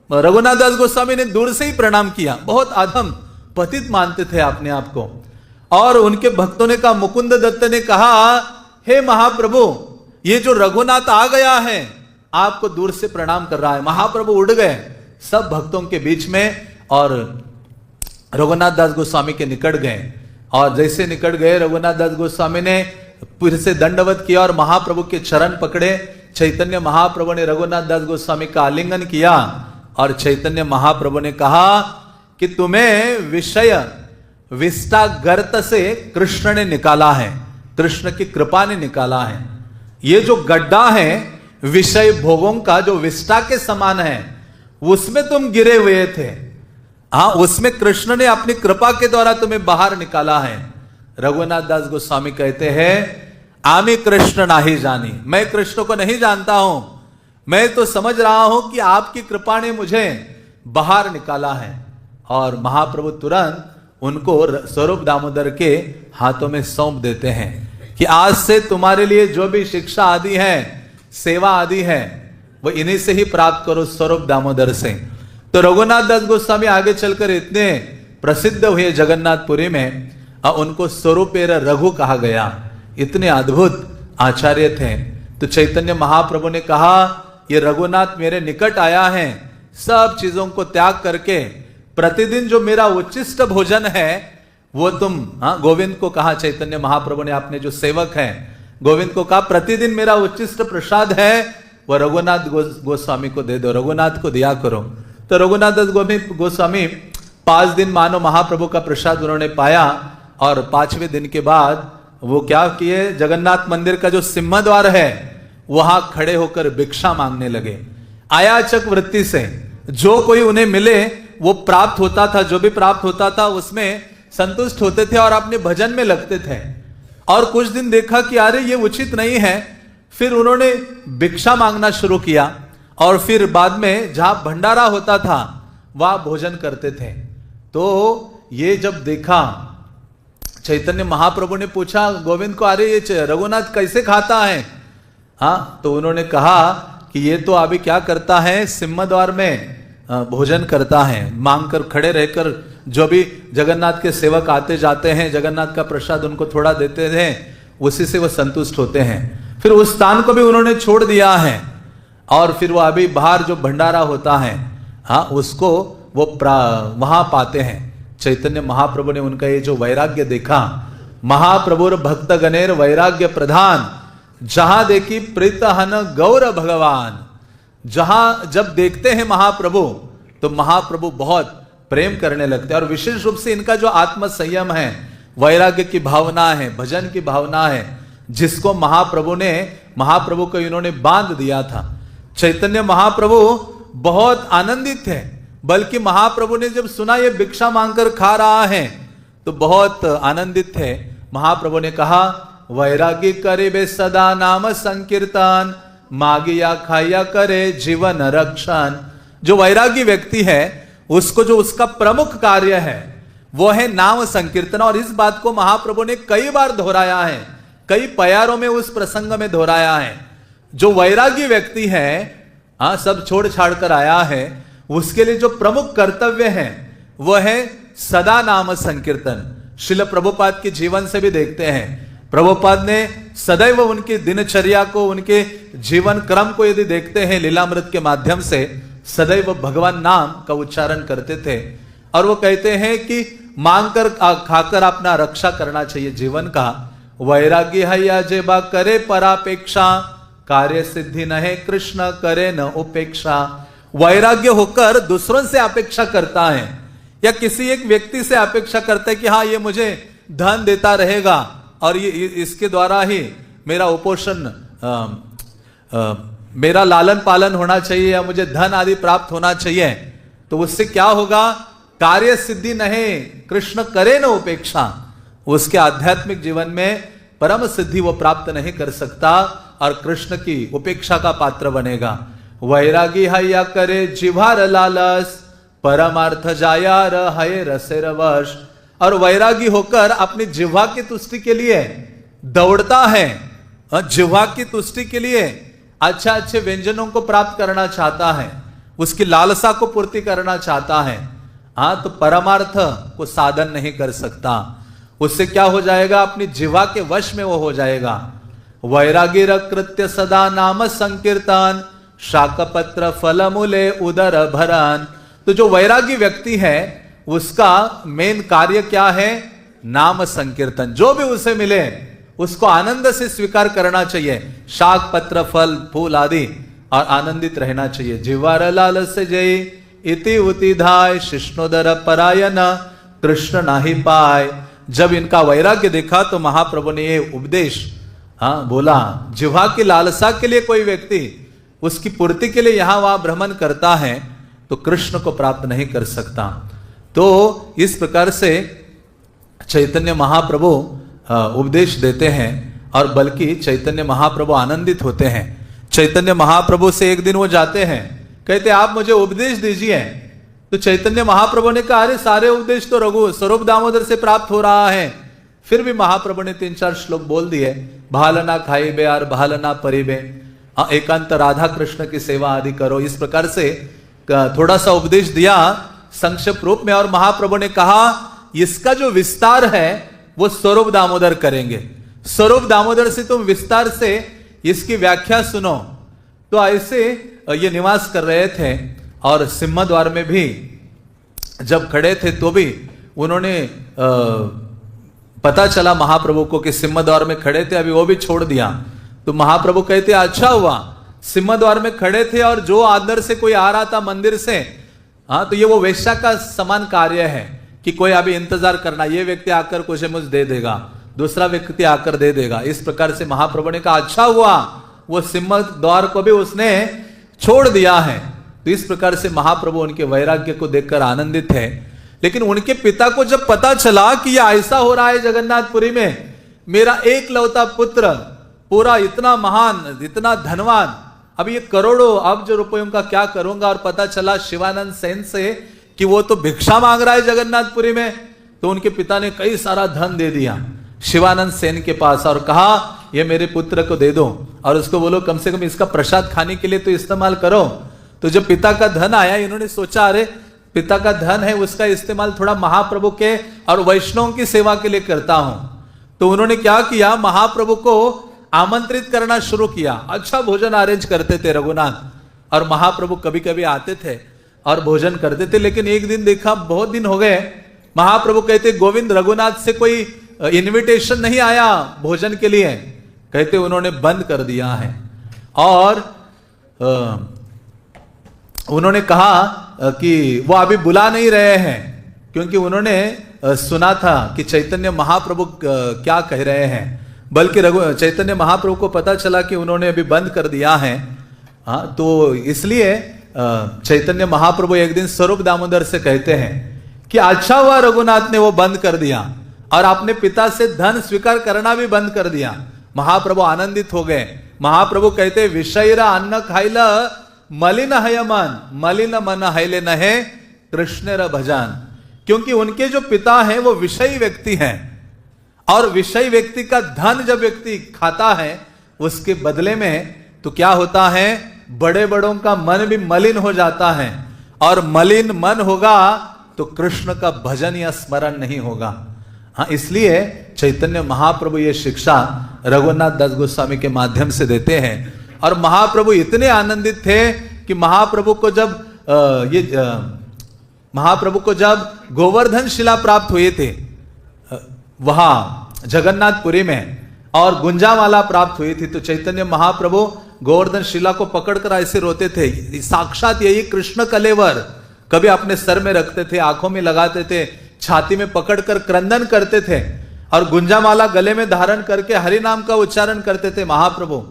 रघुनाथ दास गोस्वामी ने दूर से ही प्रणाम किया, बहुत अधम पतित मानते थे अपने आप को। और उनके भक्तों ने कहा, मुकुंद दत्त ने कहा, हे महाप्रभु, ये जो रघुनाथ आ गया है आपको दूर से प्रणाम कर रहा है। महाप्रभु उड़ गए सब भक्तों के बीच में और रघुनाथ दास गोस्वामी के निकट गए। और जैसे निकट गए, रघुनाथ दास गोस्वामी ने फिर से दंडवत किया और महाप्रभु के चरण पकड़े। चैतन्य महाप्रभु ने रघुनाथ दास गोस्वामी का आलिंगन किया और चैतन्य महाप्रभु ने कहा कि तुम्हें विषय विष्टागर्त से कृष्ण ने निकाला है, कृष्ण की कृपा ने निकाला है। ये जो गड्ढा है विषय भोगों का, जो विष्टा के समान है, उसमें तुम गिरे हुए थे, हाँ, उसमें कृष्ण ने अपनी कृपा के द्वारा तुम्हें बाहर निकाला है। रघुनाथ दास गोस्वामी कहते हैं, आमी कृष्ण नाही जानी, मैं कृष्ण को नहीं जानता हूं, मैं तो समझ रहा हूं कि आपकी कृपा ने मुझे बाहर निकाला है। और महाप्रभु तुरंत उनको स्वरूप दामोदर के हाथों में सौंप देते हैं कि आज से तुम्हारे लिए जो भी शिक्षा आदि है, सेवा आदि है, वो इन्हीं से ही प्राप्त करो, स्वरूप दामोदर से। तो रघुनाथ दास गोस्वामी आगे चलकर इतने प्रसिद्ध हुए जगन्नाथपुरी में, उनको स्वरूपेर रघु कहा गया। इतने अद्भुत आचार्य थे। तो चैतन्य महाप्रभु ने कहा, ये रघुनाथ मेरे निकट आया है, सब चीजों को त्याग करके प्रतिदिन जो मेरा उच्चिष्ट भोजन है वो तुम, गोविंद को कहा चैतन्य महाप्रभु ने, आपने जो सेवक हैं गोविंद को कहा प्रतिदिन मेरा उच्चिष्ट प्रसाद है वह रघुनाथ गोस्वामी को दे दो, रघुनाथ को दिया करो। तो रघुनाथ दास गोस्वामी 5 दिन मानो महाप्रभु का प्रसाद उन्होंने पाया, और 5वें दिन के बाद वो क्या किए, जगन्नाथ मंदिर का जो सिंह द्वार है वहां खड़े होकर भिक्षा मांगने लगे। आयाचक वृत्ति से जो कोई उन्हें मिले वो प्राप्त होता था, जो भी प्राप्त होता था उसमें संतुष्ट होते थे और अपने भजन में लगते थे। और कुछ दिन देखा कि अरे ये उचित नहीं है, फिर उन्होंने भिक्षा मांगना शुरू किया, और फिर बाद में जहां भंडारा होता था वहां भोजन करते थे। तो ये जब देखा, चैतन्य महाप्रभु ने पूछा गोविंद को, अरे ये रघुनाथ कैसे खाता है? हाँ, तो उन्होंने कहा कि ये तो अभी क्या करता है, सिंहद्वार में भोजन करता है, मांग कर खड़े रहकर जो भी जगन्नाथ के सेवक आते जाते हैं जगन्नाथ का प्रसाद उनको थोड़ा देते थे, उसी से वो संतुष्ट होते हैं। फिर उस स्थान को भी उन्होंने छोड़ दिया है, और फिर वो अभी बाहर जो भंडारा होता है, हाँ, उसको वो वहां पाते हैं। चैतन्य महाप्रभु ने उनका ये जो वैराग्य देखा, महाप्रभुर भक्त गणेर वैराग्य प्रधान, जहां देखी प्रीतहन गौर भगवान। जहां जब देखते हैं महाप्रभु तो महाप्रभु बहुत प्रेम करने लगते हैं, और विशेष रूप से इनका जो आत्म संयम है, वैराग्य की भावना है, भजन की भावना है, जिसको महाप्रभु को इन्होंने बांध दिया था। चैतन्य महाप्रभु बहुत आनंदित थे, बल्कि महाप्रभु ने जब सुना ये भिक्षा मांगकर खा रहा है तो बहुत आनंदित थे। महाप्रभु ने कहा, वैरागी करे बे सदा नाम संकीर्तन, मागिया खाया करे जीवन रक्षण। जो वैरागी व्यक्ति है उसको जो उसका प्रमुख कार्य है वो है नाम संकीर्तन, और इस बात को महाप्रभु ने कई बार दोहराया है, कई प्यारों में उस प्रसंग में दोहराया है। जो वैरागी व्यक्ति है, सब छोड़ छाड़ कर आया है, उसके लिए जो प्रमुख कर्तव्य है वह है सदा नाम संकीर्तन। श्रील प्रभुपाद के जीवन से भी देखते हैं, प्रभुपाद ने सदैव उनकी दिनचर्या को, उनके जीवन क्रम को यदि देखते हैं लीलामृत के माध्यम से, सदैव भगवान नाम का उच्चारण करते थे। और वो कहते हैं कि मांगकर खाकर अपना रक्षा करना चाहिए जीवन का। वैरागी है या जेबा करे परापेक्षा, कार्य सिद्धि न है कृष्ण करे न उपेक्षा। वैराग्य होकर दूसरों से अपेक्षा करता है, या किसी एक व्यक्ति से अपेक्षा करता है कि हाँ ये मुझे धन देता रहेगा और ये इसके द्वारा ही मेरा उपोषण, मेरा लालन पालन होना चाहिए, या मुझे धन आदि प्राप्त होना चाहिए। तो उससे क्या होगा, कार्य सिद्धि नहीं कृष्ण करे न उपेक्षा। उसके आध्यात्मिक जीवन में परम सिद्धि वो प्राप्त नहीं कर सकता और कृष्ण की उपेक्षा का पात्र बनेगा। वैरागी हया करे जिव्हार लालस, परमार्थ जाया रहे रसेर वश। और वैरागी होकर अपनी जिह्वा की तुष्टि के लिए दौड़ता है, जिह्वा की तुष्टि के लिए अच्छा अच्छे व्यंजनों को प्राप्त करना चाहता है, उसकी लालसा को पूर्ति करना चाहता है। हाँ, तो परमार्थ को साधन नहीं कर सकता। उससे क्या हो जाएगा, अपनी जिह्वा के वश में वो हो जाएगा। वैरागी कृत्य सदा नाम संकीर्तन, शाकपत्र फल मूले उदर भरन। तो जो वैरागी व्यक्ति है उसका मेन कार्य क्या है, नाम संकीर्तन। जो भी उसे मिले उसको आनंद से स्वीकार करना चाहिए, शाक पत्र फल फूल आदि, और आनंदित रहना चाहिए। जिह्वार लाल से जय इति उति धाय, शिष्णोदर परायण कृष्ण नाही पाय। जब इनका वैराग्य देखा तो महाप्रभु ने ये उपदेश बोला, जिह्वा की लालसा के लिए कोई व्यक्ति उसकी पूर्ति के लिए यहां वहां भ्रमण करता है तो कृष्ण को प्राप्त नहीं कर सकता। तो इस प्रकार से चैतन्य महाप्रभु उपदेश देते हैं, और बल्कि चैतन्य महाप्रभु आनंदित होते हैं। चैतन्य महाप्रभु से एक दिन वो जाते हैं, कहते आप मुझे उपदेश दीजिए। तो चैतन्य महाप्रभु ने कहा, अरे सारे उपदेश तो रघु स्वरूप दामोदर से प्राप्त हो रहा है। फिर भी महाप्रभु ने 3-4 श्लोक बोल दिए, भालना खाइबे और भालना परिबे, एकांत राधा कृष्ण की सेवा आदि करो। इस प्रकार से थोड़ा सा उपदेश दिया संक्षिप्त रूप में, और महाप्रभु ने कहा इसका जो विस्तार है वो स्वरूप दामोदर करेंगे, स्वरूप दामोदर से तुम विस्तार से इसकी व्याख्या सुनो। तो ऐसे ये निवास कर रहे थे, और सिंह द्वार में भी जब खड़े थे तो भी उन्होंने पता चला महाप्रभु को कि सिंह द्वार में खड़े थे, अभी वो भी छोड़ दिया। तो महाप्रभु कहते अच्छा हुआ सिंह द्वार में खड़े थे, और जो अंदर से कोई आ रहा था मंदिर से, हाँ, तो ये वो वेश्या का समान कार्य है कि कोई अभी इंतजार करना, ये व्यक्ति आकर कुछ मुझे दे देगा, दूसरा व्यक्ति आकर दे देगा। इस प्रकार से महाप्रभु ने कहा अच्छा हुआ वो सिंह द्वार को भी उसने छोड़ दिया है। तो इस प्रकार से महाप्रभु उनके वैराग्य को देखकर आनंदित है। लेकिन उनके पिता को जब पता चला कि यह ऐसा हो रहा है जगन्नाथपुरी में, मेरा एक लौता पुत्र पूरा इतना महान, इतना धनवान, अब ये करोड़ों अब्ज रुपयों का क्या करूंगा। और पता चला शिवानंद सेन से कि वो तो भिक्षा मांग रहा है जगन्नाथपुरी में, तो उनके पिता ने कई सारा धन दे दिया शिवानंद सेन के पास, और कहा ये मेरे पुत्र को दे दो, और उसको बोलो कम से कम इसका प्रसाद खाने के लिए तो इस्तेमाल करो। तो जब पिता का धन आया, इन्होंने सोचा अरे पिता का धन है, उसका इस्तेमाल थोड़ा महाप्रभु के और वैष्णव की सेवा के लिए करता हूं। तो उन्होंने क्या किया, महाप्रभु को आमंत्रित करना शुरू किया। अच्छा भोजन अरेंज करते थे रघुनाथ, और महाप्रभु कभी कभी आते थे और भोजन करते थे। लेकिन एक दिन देखा, बहुत दिन हो गए, महाप्रभु कहते गोविंद रघुनाथ से कोई इनविटेशन नहीं आया भोजन के लिए, कहते उन्होंने बंद कर दिया है। और उन्होंने कहा कि वो अभी बुला नहीं रहे हैं, क्योंकि उन्होंने सुना था कि चैतन्य महाप्रभु क्या कह रहे हैं। बल्कि चैतन्य महाप्रभु को पता चला कि उन्होंने अभी बंद कर दिया है। हाँ, तो इसलिए चैतन्य महाप्रभु एक दिन स्वरूप दामोदर से कहते हैं कि अच्छा हुआ रघुनाथ ने वो बंद कर दिया, और अपने पिता से धन स्वीकार करना भी बंद कर दिया। महाप्रभु आनंदित हो गए। महाप्रभु कहते विषयरा अन्न खाइला मलिन है मन, मलिन मन हैले नहे कृष्ण भजन। क्योंकि उनके जो पिता हैं वो विषयी व्यक्ति हैं, और विषयी व्यक्ति का धन जब व्यक्ति खाता है उसके बदले में तो क्या होता है, बड़े बड़ों का मन भी मलिन हो जाता है, और मलिन मन होगा तो कृष्ण का भजन या स्मरण नहीं होगा। हाँ, इसलिए चैतन्य महाप्रभु ये शिक्षा रघुनाथ दास गोस्वामी के माध्यम से देते हैं। और महाप्रभु इतने आनंदित थे कि महाप्रभु को जब गोवर्धन शिला प्राप्त हुए थे वहां जगन्नाथपुरी में, और गुंजामाला प्राप्त हुई थी, तो चैतन्य महाप्रभु गोवर्धन शिला को पकड़कर ऐसे रोते थे, साक्षात यही कृष्ण कलेवर। कभी अपने सर में रखते थे, आंखों में लगाते थे, छाती में पकड़कर क्रंदन करते थे, और गुंजामाला गले में धारण करके हरि नाम का उच्चारण करते थे महाप्रभु।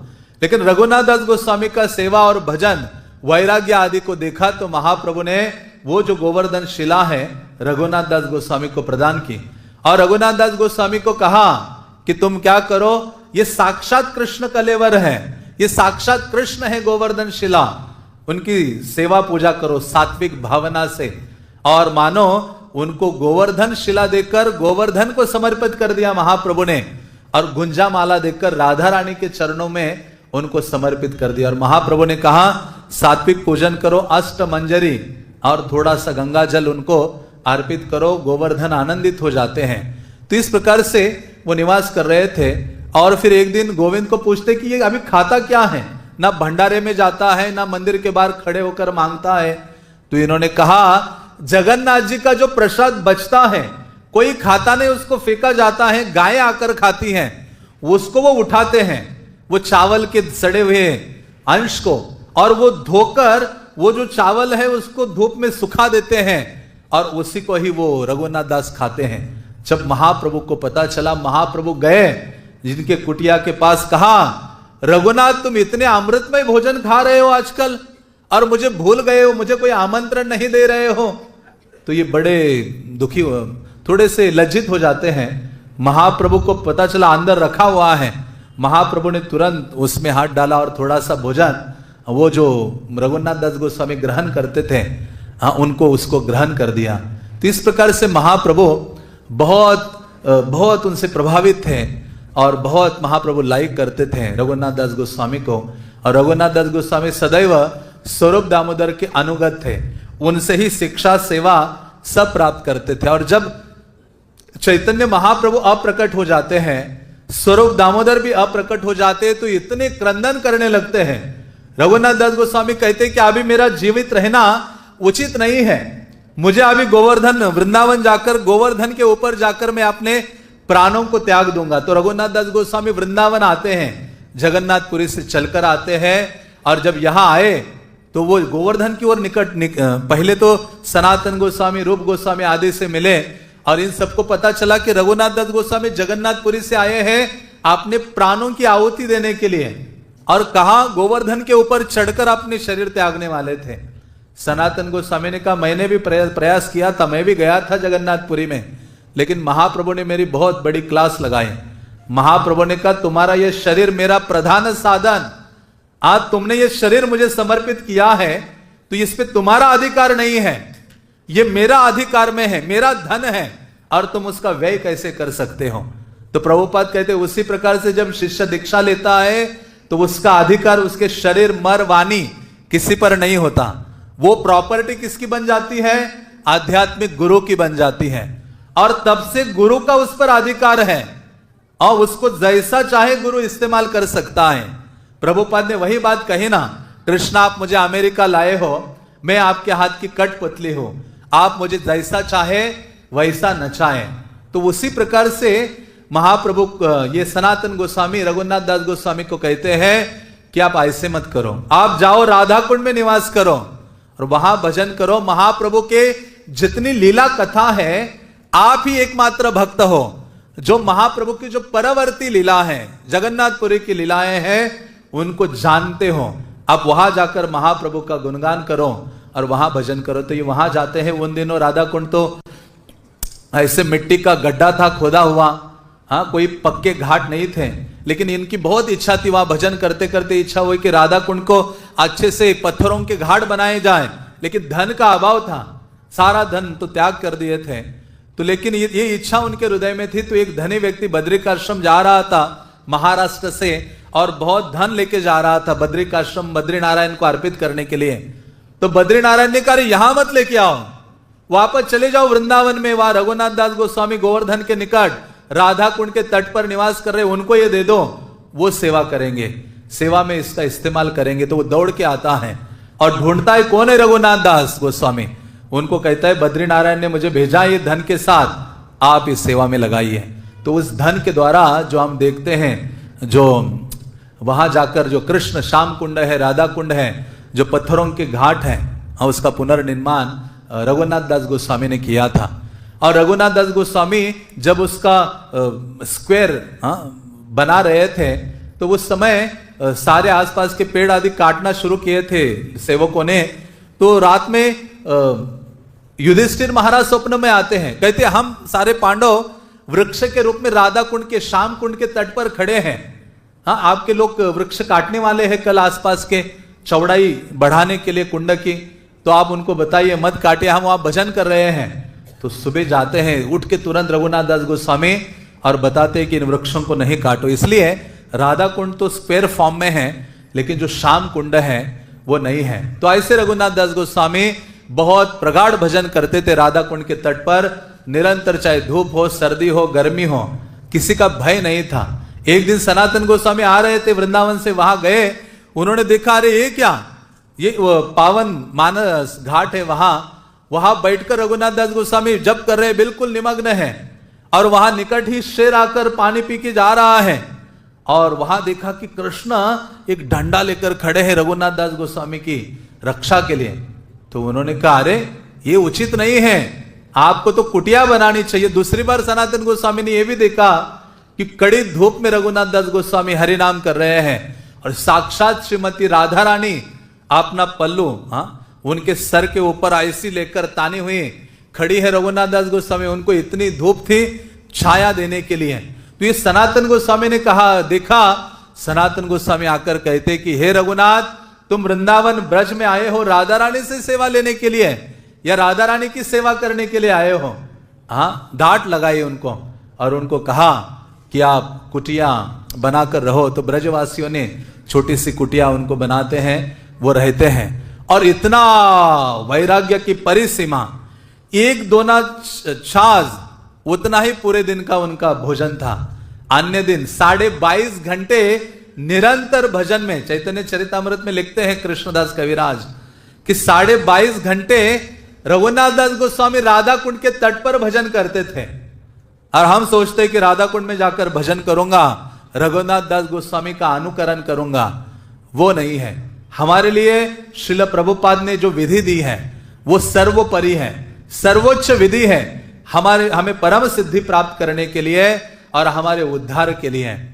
लेकिन रघुनाथ दास गोस्वामी का सेवा और भजन, वैराग्य आदि को देखा तो महाप्रभु ने वो जो गोवर्धन शिला है रघुनाथ दास गोस्वामी को प्रदान की, और रघुनाथ दास गोस्वामी को कहा कि तुम क्या करो, ये साक्षात कृष्ण कलेवर है, ये साक्षात कृष्ण है गोवर्धन शिला, उनकी सेवा पूजा करो सात्विक भावना से। और मानो उनको गोवर्धन शिला देकर गोवर्धन को समर्पित कर दिया महाप्रभु ने, और गुंजा माला देकर राधा रानी के चरणों में उनको समर्पित कर दिया। और महाप्रभु ने कहा सात्विक पूजन करो, अष्ट मंजरी और थोड़ा सा गंगा जल उनको अर्पित करो, गोवर्धन आनंदित हो जाते हैं। तो इस प्रकार से वो निवास कर रहे थे। और फिर एक दिन गोविंद को पूछते कि ये अभी खाता क्या है, ना भंडारे में जाता है, ना मंदिर के बाहर खड़े होकर मांगता है। तो इन्होंने कहा जगन्नाथ जी का जो प्रसाद बचता है कोई खाता नहीं, उसको फेंका जाता है, गायें आकर खाती हैं, उसको वो उठाते हैं, वो चावल के सड़े हुए अंश को, और वो धोकर वो जो चावल है उसको धूप में सुखा देते हैं, और उसी को ही वो रघुनाथ दास खाते हैं। जब महाप्रभु को पता चला, महाप्रभु गए जिनके कुटिया के पास, कहा रघुनाथ तुम इतने अमृतमय भोजन खा रहे हो आजकल, और मुझे भूल गए हो, मुझे कोई आमंत्रण नहीं दे रहे हो। तो ये बड़े दुखी, थोड़े से लज्जित हो जाते हैं। महाप्रभु को पता चला अंदर रखा हुआ है, महाप्रभु ने तुरंत उसमें हाथ डाला और थोड़ा सा भोजन वो जो रघुनाथ दास गोस्वामी ग्रहण करते थे, हाँ, उनको उसको ग्रहण कर दिया। तो इस प्रकार से महाप्रभु बहुत उनसे प्रभावित थे, और बहुत महाप्रभु लाइक करते थे रघुनाथ दास गोस्वामी को। और रघुनाथ दास गोस्वामी सदैव स्वरूप दामोदर के अनुगत थे, उनसे ही शिक्षा सेवा सब प्राप्त करते थे। और जब चैतन्य महाप्रभु अप्रकट हो जाते हैं, स्वरूप दामोदर भी अप्रकट हो जाते हैं, तो इतने क्रंदन करने लगते हैं। रघुनाथ दास गोस्वामी कहते हैं कि अभी मेरा जीवित रहना उचित नहीं है, मुझे अभी गोवर्धन वृंदावन जाकर गोवर्धन के ऊपर जाकर मैं अपने प्राणों को त्याग दूंगा। तो रघुनाथ दास गोस्वामी वृंदावन आते हैं, जगन्नाथपुरी से चलकर आते हैं, और जब यहां आए तो वो गोवर्धन की ओर पहले तो सनातन गोस्वामी, रूप गोस्वामी आदि से मिले, और इन सबको पता चला कि रघुनाथ दास गोस्वामी जगन्नाथपुरी से आए हैं अपने प्राणों की आहुति देने के लिए, और कहा गोवर्धन के ऊपर चढ़कर अपने शरीर त्यागने वाले थे। सनातन गोस्वामी ने कहा मैंने भी प्रयास किया था, मैं भी गया था जगन्नाथपुरी में, लेकिन महाप्रभु ने मेरी बहुत बड़ी क्लास लगाई। महाप्रभु ने कहा तुम्हारा यह शरीर मेरा प्रधान साधन, आज तुमने ये शरीर मुझे समर्पित किया है, तो इस पे तुम्हारा अधिकार नहीं है, ये मेरा अधिकार में है, मेरा धन है, और तुम उसका व्यय कैसे कर सकते हो। तो प्रभुपाद कहते उसी प्रकार से जब शिष्य दीक्षा लेता है तो उसका अधिकार उसके शरीर मर वाणी किसी पर नहीं होता, वो प्रॉपर्टी किसकी बन जाती है, आध्यात्मिक गुरु की बन जाती है, और तब से गुरु का उस पर अधिकार है, और उसको जैसा चाहे गुरु इस्तेमाल कर सकता है। प्रभुपाद ने वही बात कही ना, कृष्ण आप मुझे अमेरिका लाए हो, मैं आपके हाथ की कठपुतली हूं, आप मुझे जैसा चाहे वैसा नचाएं। तो उसी प्रकार से महाप्रभु ये सनातन गोस्वामी रघुनाथ दास गोस्वामी को कहते हैं कि आप ऐसे मत करो, आप जाओ राधा कुंड में निवास करो और वहां भजन करो। महाप्रभु के जितनी लीला कथा है, आप ही एकमात्र भक्त हो जो महाप्रभु की जो परवर्ती लीला है, जगन्नाथपुरी की लीलाएं हैं, उनको जानते हो। आप वहां जाकर महाप्रभु का गुणगान करो और वहां भजन करो। तो ये वहां जाते हैं। उन दिनों राधा कुंड तो ऐसे मिट्टी का गड्ढा था खोदा हुआ, हाँ, कोई पक्के घाट नहीं थे, लेकिन इनकी बहुत इच्छा थी, वहां भजन करते करते इच्छा हुई कि राधा कुंड को अच्छे से पत्थरों के घाट बनाए जाए, लेकिन धन का अभाव था, सारा धन तो त्याग कर दिए थे। तो लेकिन ये इच्छा उनके हृदय में थी। तो एक धनी व्यक्ति बद्रिकाश्रम जा रहा था महाराष्ट्र से, और बहुत धन लेके जा रहा था बद्रिकाश्रम बद्रीनारायण को अर्पित करने के लिए। तो बद्रीनारायण ने कहा यहां मत लेके आओ, वापस चले जाओ वृंदावन में, वहां रघुनाथ दास गोस्वामी गोवर्धन के निकट राधा कुंड के तट पर निवास कर रहे, उनको ये दे दो, वो सेवा करेंगे, सेवा में इसका इस्तेमाल करेंगे। तो वो दौड़ के आता है और ढूंढता है कौन है रघुनाथ दास गोस्वामी। उनको कहता है बद्रीनारायण ने मुझे भेजा ये धन के साथ, आप इस सेवा में लगाइए। तो उस धन के द्वारा जो हम देखते हैं, जो वहां जाकर जो कृष्ण श्याम कुंड है, राधा कुंड है, जो पत्थरों के घाट है, उसका पुनर्निर्माण रघुनाथ दास गोस्वामी ने किया था। और रघुनाथ दास गोस्वामी जब उसका स्क्वायर बना रहे थे, तो उस समय सारे आसपास के पेड़ आदि काटना शुरू किए थे सेवकों ने। तो रात में युधिष्ठिर महाराज स्वप्न में आते हैं, कहते हम सारे पांडव वृक्ष के रूप में राधा कुंड के श्याम कुंड के तट पर खड़े हैं, हाँ, आपके लोग वृक्ष काटने वाले हैं कल आसपास के, चौड़ाई बढ़ाने के लिए कुंड की, तो आप उनको बताइए मत काटिए, हम वहां भजन कर रहे हैं। तो सुबह जाते हैं, उठ के तुरंत रघुनाथ दास गोस्वामी और बताते हैं कि इन वृक्षों को नहीं काटो। इसलिए राधा कुंड तो स्क्वायर फॉर्म में है, लेकिन जो श्याम कुंड है वो नहीं है। तो ऐसे रघुनाथ दास गोस्वामी बहुत प्रगाढ़ भजन करते थे राधा कुंड के तट पर, निरंतर, चाहे धूप हो, सर्दी हो, गर्मी हो, किसी का भय नहीं था। एक दिन सनातन गोस्वामी आ रहे थे वृंदावन से, वहां गए, उन्होंने देखा अरे ये क्या, ये पावन मानस घाट है, वहां बैठकर रघुनाथ दास गोस्वामी जप कर रहे, बिल्कुल निमग्न है, और वहां निकट ही शेर आकर पानी पी के जा रहा है। और वहां देखा कि कृष्ण एक डंडा लेकर खड़े हैं रघुनाथ दास गोस्वामी की रक्षा के लिए। तो उन्होंने कहा अरे ये उचित नहीं है, आपको तो कुटिया बनानी चाहिए। दूसरी बार सनातन गोस्वामी ने यह भी देखा कि कड़ी धूप में रघुनाथ दास गोस्वामी हरिनाम कर रहे हैं, और साक्षात श्रीमती राधा रानी अपना पल्लू, उनके सर के ऊपर ऐसी लेकर तानी हुई खड़ी है रघुनाथ दास गोस्वामी। उनको इतनी धूप थी छाया देने के लिए। तो ये सनातन गोस्वामी ने कहा, देखा, सनातन गोस्वामी आकर कहते कि हे रघुनाथ, तुम वृंदावन ब्रज में आए हो राधा रानी से सेवा लेने के लिए या राधा रानी की सेवा करने के लिए आए हो? हाँ, डांट लगाई उनको और उनको कहा कि आप कुटिया बनाकर रहो। तो ब्रजवासियों ने छोटी सी कुटिया उनको बनाते हैं, वो रहते हैं। और इतना वैराग्य की परिसीमा, एक दोना छाछ उतना ही पूरे दिन का उनका भोजन था। अन्य दिन 22.5 घंटे निरंतर भजन में, चैतन्य चरितामृत में लिखते हैं कृष्णदास कविराज कि 22.5 घंटे रघुनाथ दास गोस्वामी राधा कुंड के तट पर भजन करते थे। और हम सोचते हैं कि राधा कुंड में जाकर भजन करूंगा, रघुनाथ दास गोस्वामी का अनुकरण करूंगा। वो नहीं है। हमारे लिए श्रील प्रभुपाद ने जो विधि दी है वो सर्वोपरि है, सर्वोच्च विधि है, हमें परम सिद्धि प्राप्त करने के लिए और हमारे उद्धार के लिए है।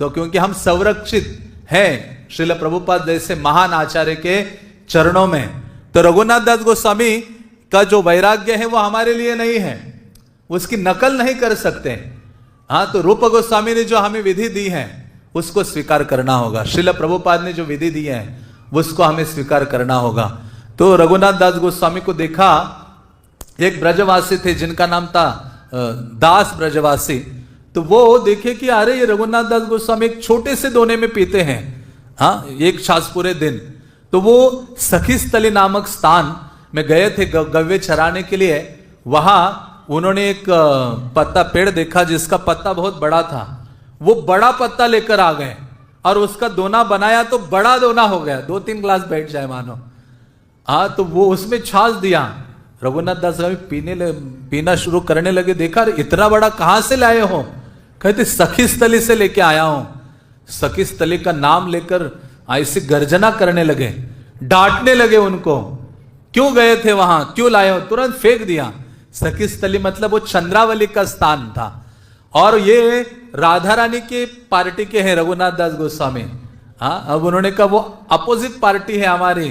तो क्योंकि हम संरक्षित हैं श्रील प्रभुपाद जैसे महान आचार्य के चरणों में, तो रघुनाथ दास गोस्वामी का जो वैराग्य है वो हमारे लिए नहीं है, उसकी नकल नहीं कर सकते। हाँ, तो रूप गोस्वामी ने जो हमें विधि दी है उसको स्वीकार करना होगा। श्रील प्रभुपाद ने जो विधि दी है उसको हमें स्वीकार करना होगा। तो रघुनाथ दास गोस्वामी को देखा, एक ब्रजवासी थे जिनका नाम था दास ब्रजवासी। तो वो देखे कि अरे ये रघुनाथ दास गोस्वामी एक छोटे से दोने में पीते हैं, हाँ, एक छाछ पूरे दिन। तो वो सखी स्थली नामक स्थान में गए थे गव्य चराने के लिए। वहां उन्होंने एक पत्ता पेड़ देखा जिसका पत्ता बहुत बड़ा था। वो बड़ा पत्ता लेकर आ गए और उसका दोना बनाया तो बड़ा दोना हो गया, 2-3 ग्लास बैठ जाए मानो। हाँ, तो वो उसमें छाछ दिया। रघुनाथ दास स्वामी पीना शुरू करने लगे। देखा इतना बड़ा कहां से लाए हो? कहते सखी स्थली से लेके आया हूं। सखी स्थली का नाम लेकर ऐसे गर्जना करने लगे, डांटने लगे उनको, क्यों गए थे वहां, क्यों लाए हो? तुरंत फेंक दिया। सखी स्थली मतलब वो चंद्रावली का स्थान था। और ये राधा रानी के पार्टी के हैं रघुनाथ दास गोस्वामी। हाँ, अब उन्होंने कहा वो अपोजिट पार्टी है हमारी,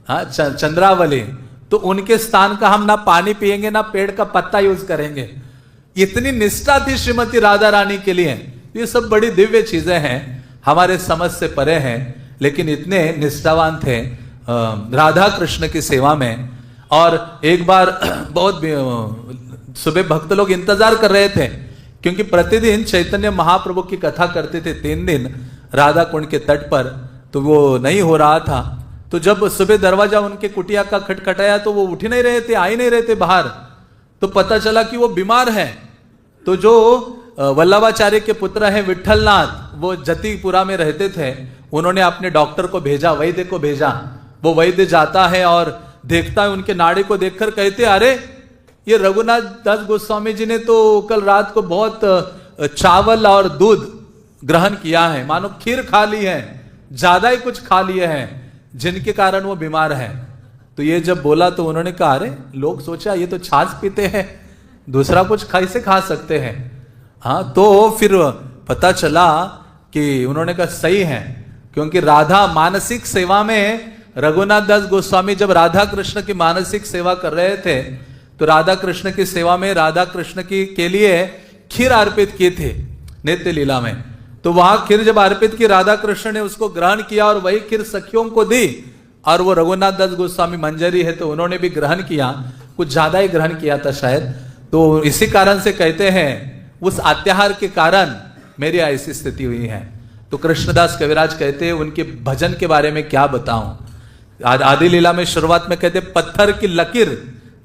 हाँ, चंद्रावली, तो उनके स्थान का हम ना पानी पिएंगे ना पेड़ का पत्ता यूज करेंगे। इतनी निष्ठा थी श्रीमती राधा रानी के लिए। ये सब बड़ी दिव्य चीजें हैं, हमारे समझ से परे हैं, लेकिन इतने निष्ठावान थे राधा कृष्ण की सेवा में। और एक बार बहुत सुबह भक्त लोग इंतजार कर रहे थे, क्योंकि प्रतिदिन चैतन्य महाप्रभु की कथा करते थे 3 दिन राधा कुंड के तट पर, तो वो नहीं हो रहा था। तो जब सुबह दरवाजा उनके कुटिया का खटखटाया तो वो उठ ही नहीं रहे थे, आ ही नहीं रहे थे बाहर। तो पता चला कि वो बीमार है। तो जो वल्लभाचार्य के पुत्र हैं विठलनाथ, वो जतिपुरा में रहते थे, उन्होंने अपने डॉक्टर को भेजा, वैद्य को भेजा। वो वैद्य जाता है और देखता है, उनके नाड़ी को देखकर कहते अरे ये रघुनाथ दास गोस्वामी जी ने तो कल रात को बहुत चावल और दूध ग्रहण किया है, मानो खीर खा ली है, ज्यादा ही कुछ खा लिए हैं, जिनके कारण वो बीमार है। तो ये जब बोला तो उन्होंने कहा अरे, लोग सोचा ये तो छाछ पीते हैं, दूसरा कुछ कैसे खा सकते हैं। हाँ, तो फिर पता चला कि उन्होंने कहा सही है, क्योंकि राधा मानसिक सेवा में रघुनाथ दास गोस्वामी जब राधा कृष्ण की मानसिक सेवा कर रहे थे, तो राधा कृष्ण की सेवा में राधा कृष्ण की के लिए खीर अर्पित की थी नित्य लीला में। तो वहां खीर जब अर्पित की, राधा कृष्ण ने उसको ग्रहण किया और वही खीर सखियों को दी। और वो रघुनाथ दास गोस्वामी मंजरी है तो उन्होंने भी ग्रहण किया, कुछ ज्यादा ही ग्रहण किया था शायद। तो इसी कारण से कहते हैं उस अत्याहार के कारण मेरी ऐसी स्थिति हुई है। तो कृष्णदास कविराज कहते हैं उनके भजन के बारे में क्या बताऊं। आदि लीला में शुरुआत में कहते पत्थर की लकीर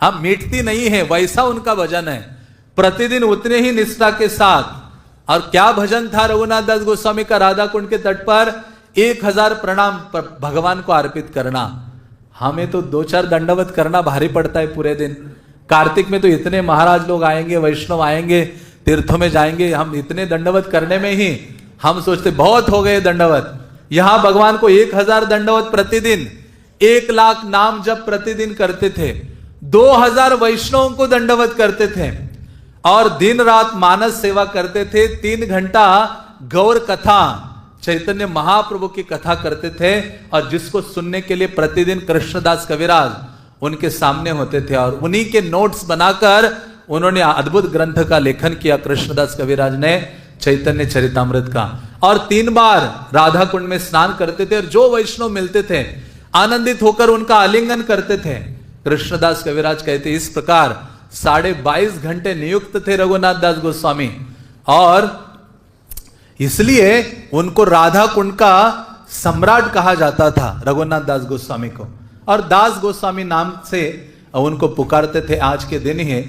हम मिटती नहीं है, वैसा उनका भजन है, प्रतिदिन उतने ही निष्ठा के साथ। और क्या भजन था रघुनाथ दास गोस्वामी का राधा कुंड के तट पर, 1000 प्रणाम भगवान को अर्पित करना। हमें तो 2-4 दंडवत करना भारी पड़ता है पूरे दिन। कार्तिक में तो इतने महाराज लोग आएंगे, वैष्णव आएंगे, तीर्थों में जाएंगे, हम इतने दंडवत करने में ही हम सोचते बहुत हो गए दंडवत। यहां भगवान को 1000 दंडवत प्रतिदिन, 1 लाख नाम जब प्रतिदिन करते थे, 2000 वैष्णवों को दंडवत करते थे और दिन रात मानस सेवा करते थे। 3 घंटा गौर कथा, चैतन्य महाप्रभु की कथा करते थे, और जिसको सुनने के लिए प्रतिदिन कृष्णदास कविराज उनके सामने होते थे। और उन्हीं के नोट्स बनाकर उन्होंने अद्भुत ग्रंथ का लेखन किया कृष्णदास कविराज ने, चैतन्य चरितामृत का। और 3 बार राधा कुंड में स्नान करते थे और जो वैष्णव मिलते थे आनंदित होकर उनका आलिंगन करते थे। कृष्णदास कविराज कहते इस प्रकार 22.5 घंटे नियुक्त थे रघुनाथ दास गोस्वामी, और इसलिए उनको राधा कुंड का सम्राट कहा जाता था रघुनाथ दास गोस्वामी को। और दास गोस्वामी नाम से उनको पुकारते थे। आज के दिन ही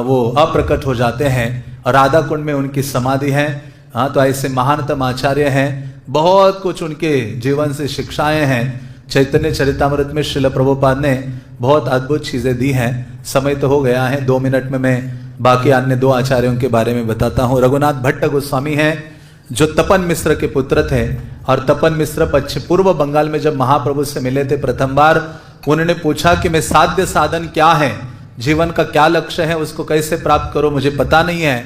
वो अप्रकट हो जाते हैं और राधा कुंड में उनकी समाधि है। हाँ, तो ऐसे महानतम आचार्य हैं, बहुत कुछ उनके जीवन से शिक्षाएं हैं। चैतन्य चरितामृत में श्रील प्रभुपाद ने बहुत अद्भुत चीजें दी हैं। समय तो हो गया है, 2 मिनट में मैं बाकी अन्य 2 आचार्यों के बारे में बताता हूँ। रघुनाथ भट्ट गोस्वामी हैं जो तपन मिश्र के पुत्र थे, और तपन मिश्र पूर्व बंगाल में जब महाप्रभु से मिले थे प्रथम बार, उन्होंने पूछा कि मैं साध्य साधन क्या है, जीवन का क्या लक्ष्य है, उसको कैसे प्राप्त करो, मुझे पता नहीं है।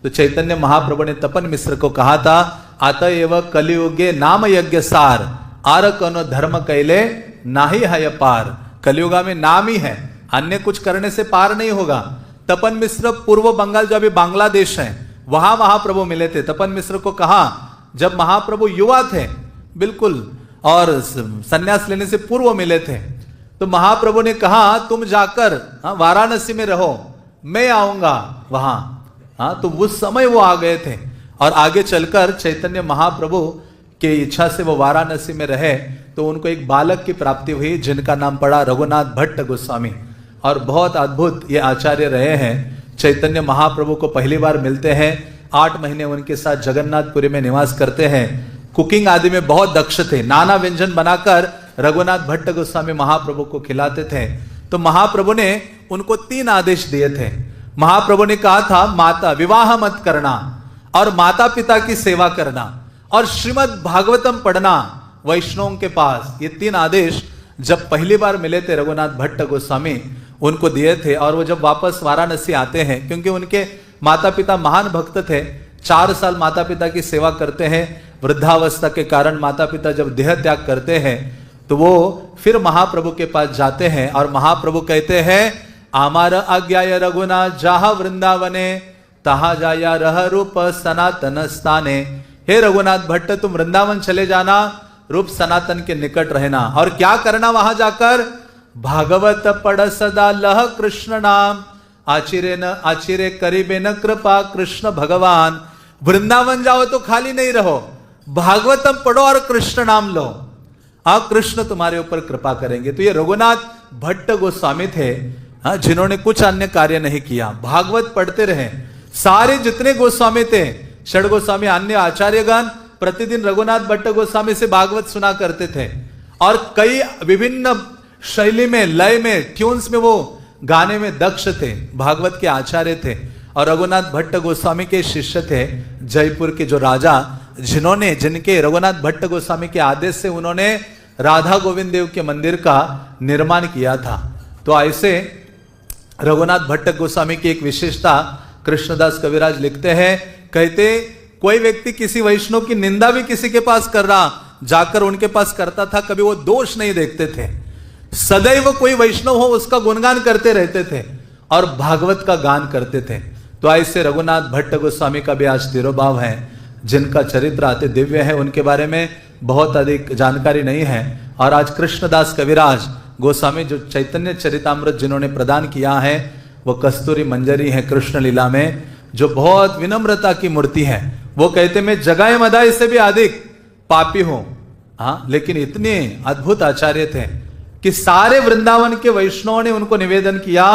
तो चैतन्य महाप्रभु ने तपन मिश्र को कहा था, अतएव कलियुगे नाम यज्ञ सार, आर कनो धर्म कैले नाही है पार। कलियुगा में नाम ही है, अन्य कुछ करने से पार नहीं होगा। तपन मिश्र पूर्व बंगाल जो अभी बांग्लादेश है, वहां महाप्रभु मिले थे। तपन मिश्र को कहा, जब महाप्रभु युवा थे बिल्कुल और सन्यास लेने से पूर्व मिले थे, तो महाप्रभु ने कहा तुम जाकर वाराणसी में रहो, मैं आऊंगा वहां। हाँ, तो उस समय वो आ गए थे और आगे चलकर चैतन्य महाप्रभु के इच्छा से वो वाराणसी में रहे, तो उनको एक बालक की प्राप्ति हुई जिनका नाम पड़ा रघुनाथ भट्ट गोस्वामी। और बहुत अद्भुत ये आचार्य रहे हैं। चैतन्य महाप्रभु को पहली बार मिलते हैं, 8 महीने उनके साथ जगन्नाथपुरी में निवास करते हैं। कुकिंग आदि में बहुत दक्ष थे, नाना व्यंजन बनाकर रघुनाथ भट्ट गोस्वामी महाप्रभु को खिलाते थे। तो महाप्रभु ने उनको 3 आदेश दिए थे। महाप्रभु ने कहा था, माता विवाह मत करना, और माता पिता की सेवा करना, और श्रीमद् भागवतम पढ़ना वैष्णवों के पास। ये 3 आदेश जब पहली बार मिले थे रघुनाथ भट्ट गोस्वामी, उनको दिए थे। और वो जब वापस वाराणसी आते हैं, क्योंकि उनके माता पिता महान भक्त थे, 4 साल माता पिता की सेवा करते हैं। वृद्धावस्था के कारण माता पिता जब देह त्याग करते हैं, तो वो फिर महाप्रभु के पास जाते हैं और महाप्रभु कहते हैं, आमार आज्ञाय रघुनाथ जाहा वृंदावने, तहा जाया रह रूप सनातन स्थाने। हे रघुनाथ भट्ट, तुम वृंदावन चले जाना, रूप सनातन के निकट रहना। और क्या करना वहां जाकर? भागवत पढ़ सदा लह कृष्ण नाम, आचिरे न आचिरे करीबे न कृपा कृष्ण भगवान। वृंदावन जाओ तो खाली नहीं रहो, भागवतम पढ़ो और कृष्ण नाम लो, कृष्ण तुम्हारे ऊपर कृपा करेंगे। तो ये रघुनाथ भट्ट गोस्वामी थे, जिन्होंने कुछ अन्य कार्य नहीं किया, भागवत पढ़ते रहे। सारे जितने गोस्वामी थे, षड गोस्वामी, अन्य आचार्यगण, प्रतिदिन रघुनाथ भट्ट गोस्वामी से भागवत सुना करते थे। और कई विभिन्न शैली में, लय में, ट्यून्स में वो गाने में दक्ष थे, भागवत के आचार्य थे। और रघुनाथ भट्ट गोस्वामी के शिष्य थे जयपुर के जो राजा, जिनके रघुनाथ भट्ट गोस्वामी के आदेश से उन्होंने राधा गोविंद देव के मंदिर का निर्माण किया था। तो ऐसे रघुनाथ भट्ट गोस्वामी की एक विशेषता कृष्णदास कविराज लिखते हैं, कहते कोई व्यक्ति किसी वैष्णव की निंदा भी किसी के पास कर रहा, जाकर उनके पास करता था, कभी वो दोष नहीं देखते थे। सदैव कोई वैष्णव हो उसका गुणगान करते रहते थे और भागवत का गान करते थे। तो ऐसे रघुनाथ भट्ट गोस्वामी का भी आज तिरोभाव है, जिनका चरित्र अति दिव्य है, उनके बारे में बहुत अधिक जानकारी नहीं है। और आज कृष्णदास कविराज गोस्वामी जो चैतन्य चरितामृत जिन्होंने प्रदान किया है, वो कस्तूरी मंजरी है कृष्ण लीला में, जो बहुत विनम्रता की मूर्ति है। वो कहते मैं जगाए मदाई से भी अधिक पापी हूं, हाँ, लेकिन इतने अद्भुत आचार्य थे कि सारे वृंदावन के वैष्णवों ने उनको निवेदन किया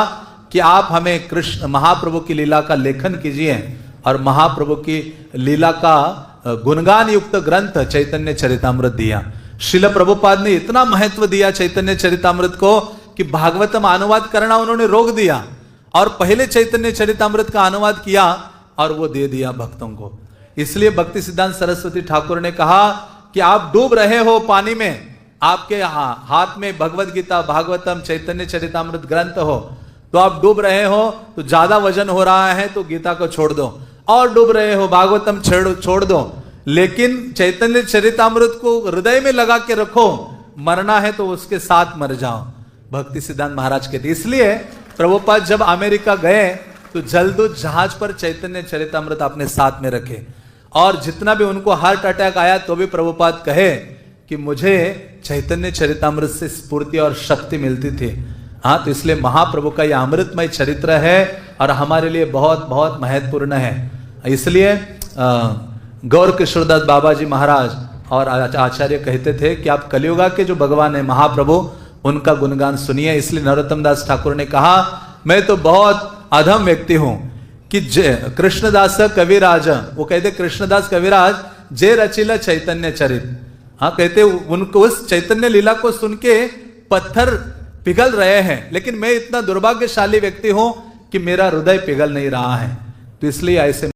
कि आप हमें कृष्ण महाप्रभु की लीला का लेखन कीजिए और महाप्रभु की लीला का गुणगान युक्त ग्रंथ चैतन्य चरितामृत दिया। श्रील प्रभुपाद ने इतना महत्व दिया चैतन्य चरितामृत को कि भागवतम अनुवाद करना उन्होंने रोक दिया और पहले चैतन्य चरितामृत का अनुवाद किया और वो दे दिया भक्तों को। इसलिए भक्ति सिद्धांत सरस्वती ठाकुर ने कहा कि आप डूब रहे हो पानी में, आपके हाथ में भगवत गीता, भागवतम, चैतन्य चरितामृत ग्रंथ हो, तो आप डूब रहे हो, तो ज्यादा वजन हो रहा है तो गीता को छोड़ दो, और डूब रहे हो भागवतम छोड़ दो, लेकिन चैतन्य चरितामृत को हृदय में लगा के रखो, मरना है तो उसके साथ मर जाओ। भक्ति सिद्धांत महाराज कहते, इसलिए प्रभुपाद जब अमेरिका गए तो जलदूत जहाज पर चैतन्य चरितामृत अपने साथ में रखे, और जितना भी उनको हार्ट अटैक आया तो भी प्रभुपाद कहे कि मुझे चैतन्य चरितामृत से स्फूर्ति और शक्ति मिलती थी। हाँ, तो इसलिए महाप्रभु का यह अमृतमय चरित्र है और हमारे लिए बहुत बहुत महत्वपूर्ण है। इसलिए गौर किशोरदास बाबा जी महाराज और आचार्य कहते थे कि आप कलियुगा के जो भगवान है महाप्रभु, उनका गुणगान सुनिए। इसलिए नरोत्तम दास ठाकुर ने कहा, मैं तो बहुत अधम व्यक्ति हूं कि कृष्णदास कविराज, वो कहते कृष्णदास कविराज जे रचिला चैतन्य चरित, हाँ कहते उनको उस चैतन्य लीला को सुन के पत्थर पिघल रहे हैं, लेकिन मैं इतना दुर्भाग्यशाली व्यक्ति हूं कि मेरा हृदय पिघल नहीं रहा है। तो इसलिए ऐसे